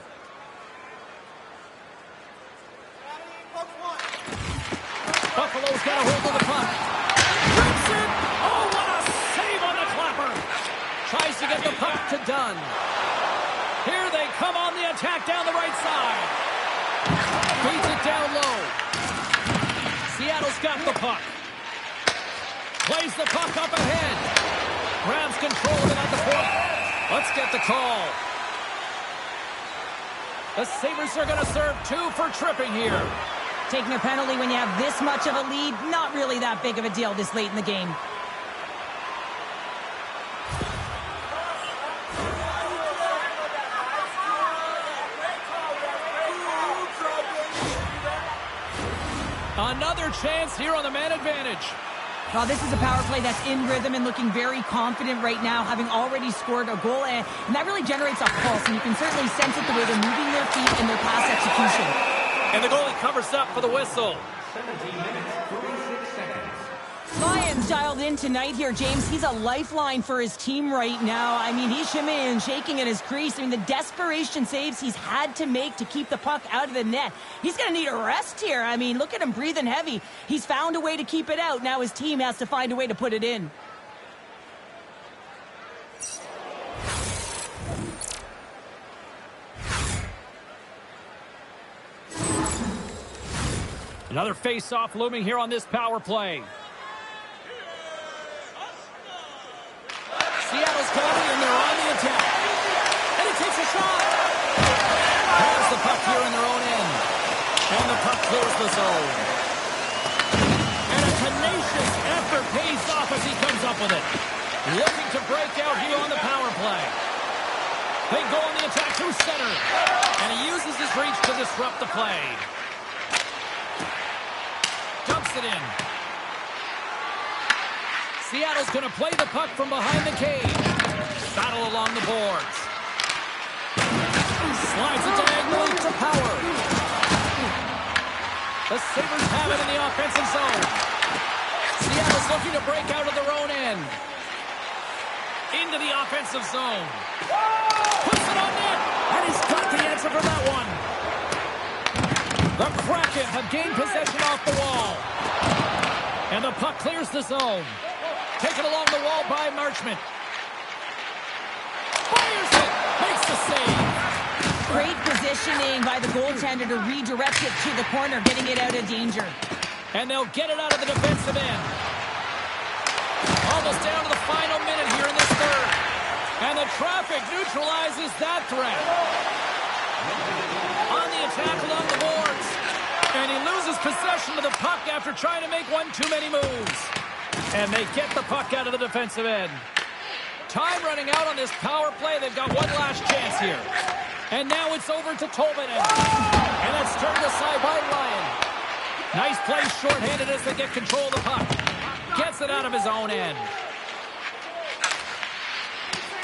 Buffalo's got a hold of the puck. Rips it! Oh, what a save on the clapper! Tries to get the puck to Dunn. Here they come on the attack down the right side. Feeds it down low. Seattle's got the puck. Plays the puck up ahead. Grabs control of it at the point. Let's get the call. The Sabres are going to serve 2 for tripping here. Taking a penalty when you have this much of a lead, not really that big of a deal this late in the game. Another chance here on the man advantage. Well, this is a power play that's in rhythm and looking very confident right now, having already scored a goal, and that really generates a pulse, and you can certainly sense it the way they're moving their feet and their pass execution. And the goalie covers up for the whistle. 17 minutes, 36 seconds. Lyons dialed in tonight here, James. He's a lifeline for his team right now. I mean, he's shimmying and shaking at his crease. I mean, the desperation saves he's had to make to keep the puck out of the net. He's going to need a rest here. I mean, look at him breathing heavy. He's found a way to keep it out. Now his team has to find a way to put it in. Another face-off looming here on this power play. Seattle's coming, and they're on the attack. And he takes a shot. Has the puck here in their own end. And the puck clears the zone. And a tenacious effort pays off as he comes up with it. Looking to break out here on the power play. They go on the attack through center. And he uses his reach to disrupt the play. Dumps it in. Seattle's going to play the puck from behind the cage. Battle along the boards. Slides it diagonally to Power. The Sabres have it in the offensive zone. Seattle's looking to break out of their own end. Into the offensive zone. Puts it on net. And he's got the answer for that one. The Kraken have gained possession off the wall. And the puck clears the zone. Taken along the wall by Marchment. Fires it. Makes the save. Great positioning by the goaltender to redirect it to the corner, getting it out of danger. And they'll get it out of the defensive end. Almost down to the final minute here in this third. And the traffic neutralizes that threat. On the attack along the boards. And he loses possession of the puck after trying to make one too many moves. And they get the puck out of the defensive end. Time running out on this power play. They've got one last chance here. And now it's over to Tolvanen. And turned aside by Ryan. Nice play shorthanded as they get control of the puck. Gets it out of his own end.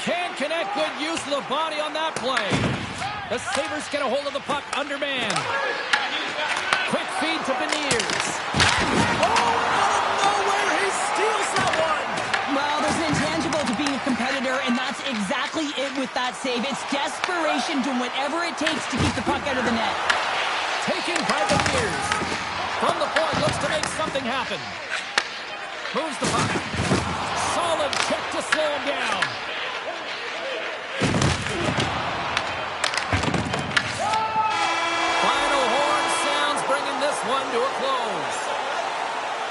Can't connect. Good use of the body on that play. The Sabres get a hold of the puck undermanned. Quick feed to Beniers. Oh, out of nowhere, he steals that one. Well, there's an intangible to being a competitor, and that's exactly it with that save. It's desperation, doing whatever it takes to keep the puck out of the net. Taken by Beniers. From the point, looks to make something happen. Moves the puck. Solid check to slow him down. Final horn sounds, bringing this one to a close.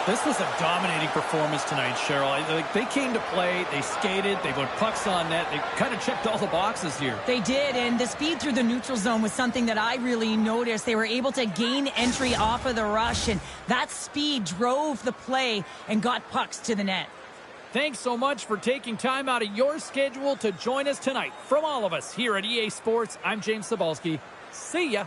This was a dominating performance tonight, Cheryl. They came to play, they skated, they put pucks on net, they kind of checked all the boxes here. They did, and the speed through the neutral zone was something that I really noticed. They were able to gain entry off of the rush, and that speed drove the play and got pucks to the net. Thanks so much for taking time out of your schedule to join us tonight. From all of us here at EA Sports, I'm James Cebulski. See ya.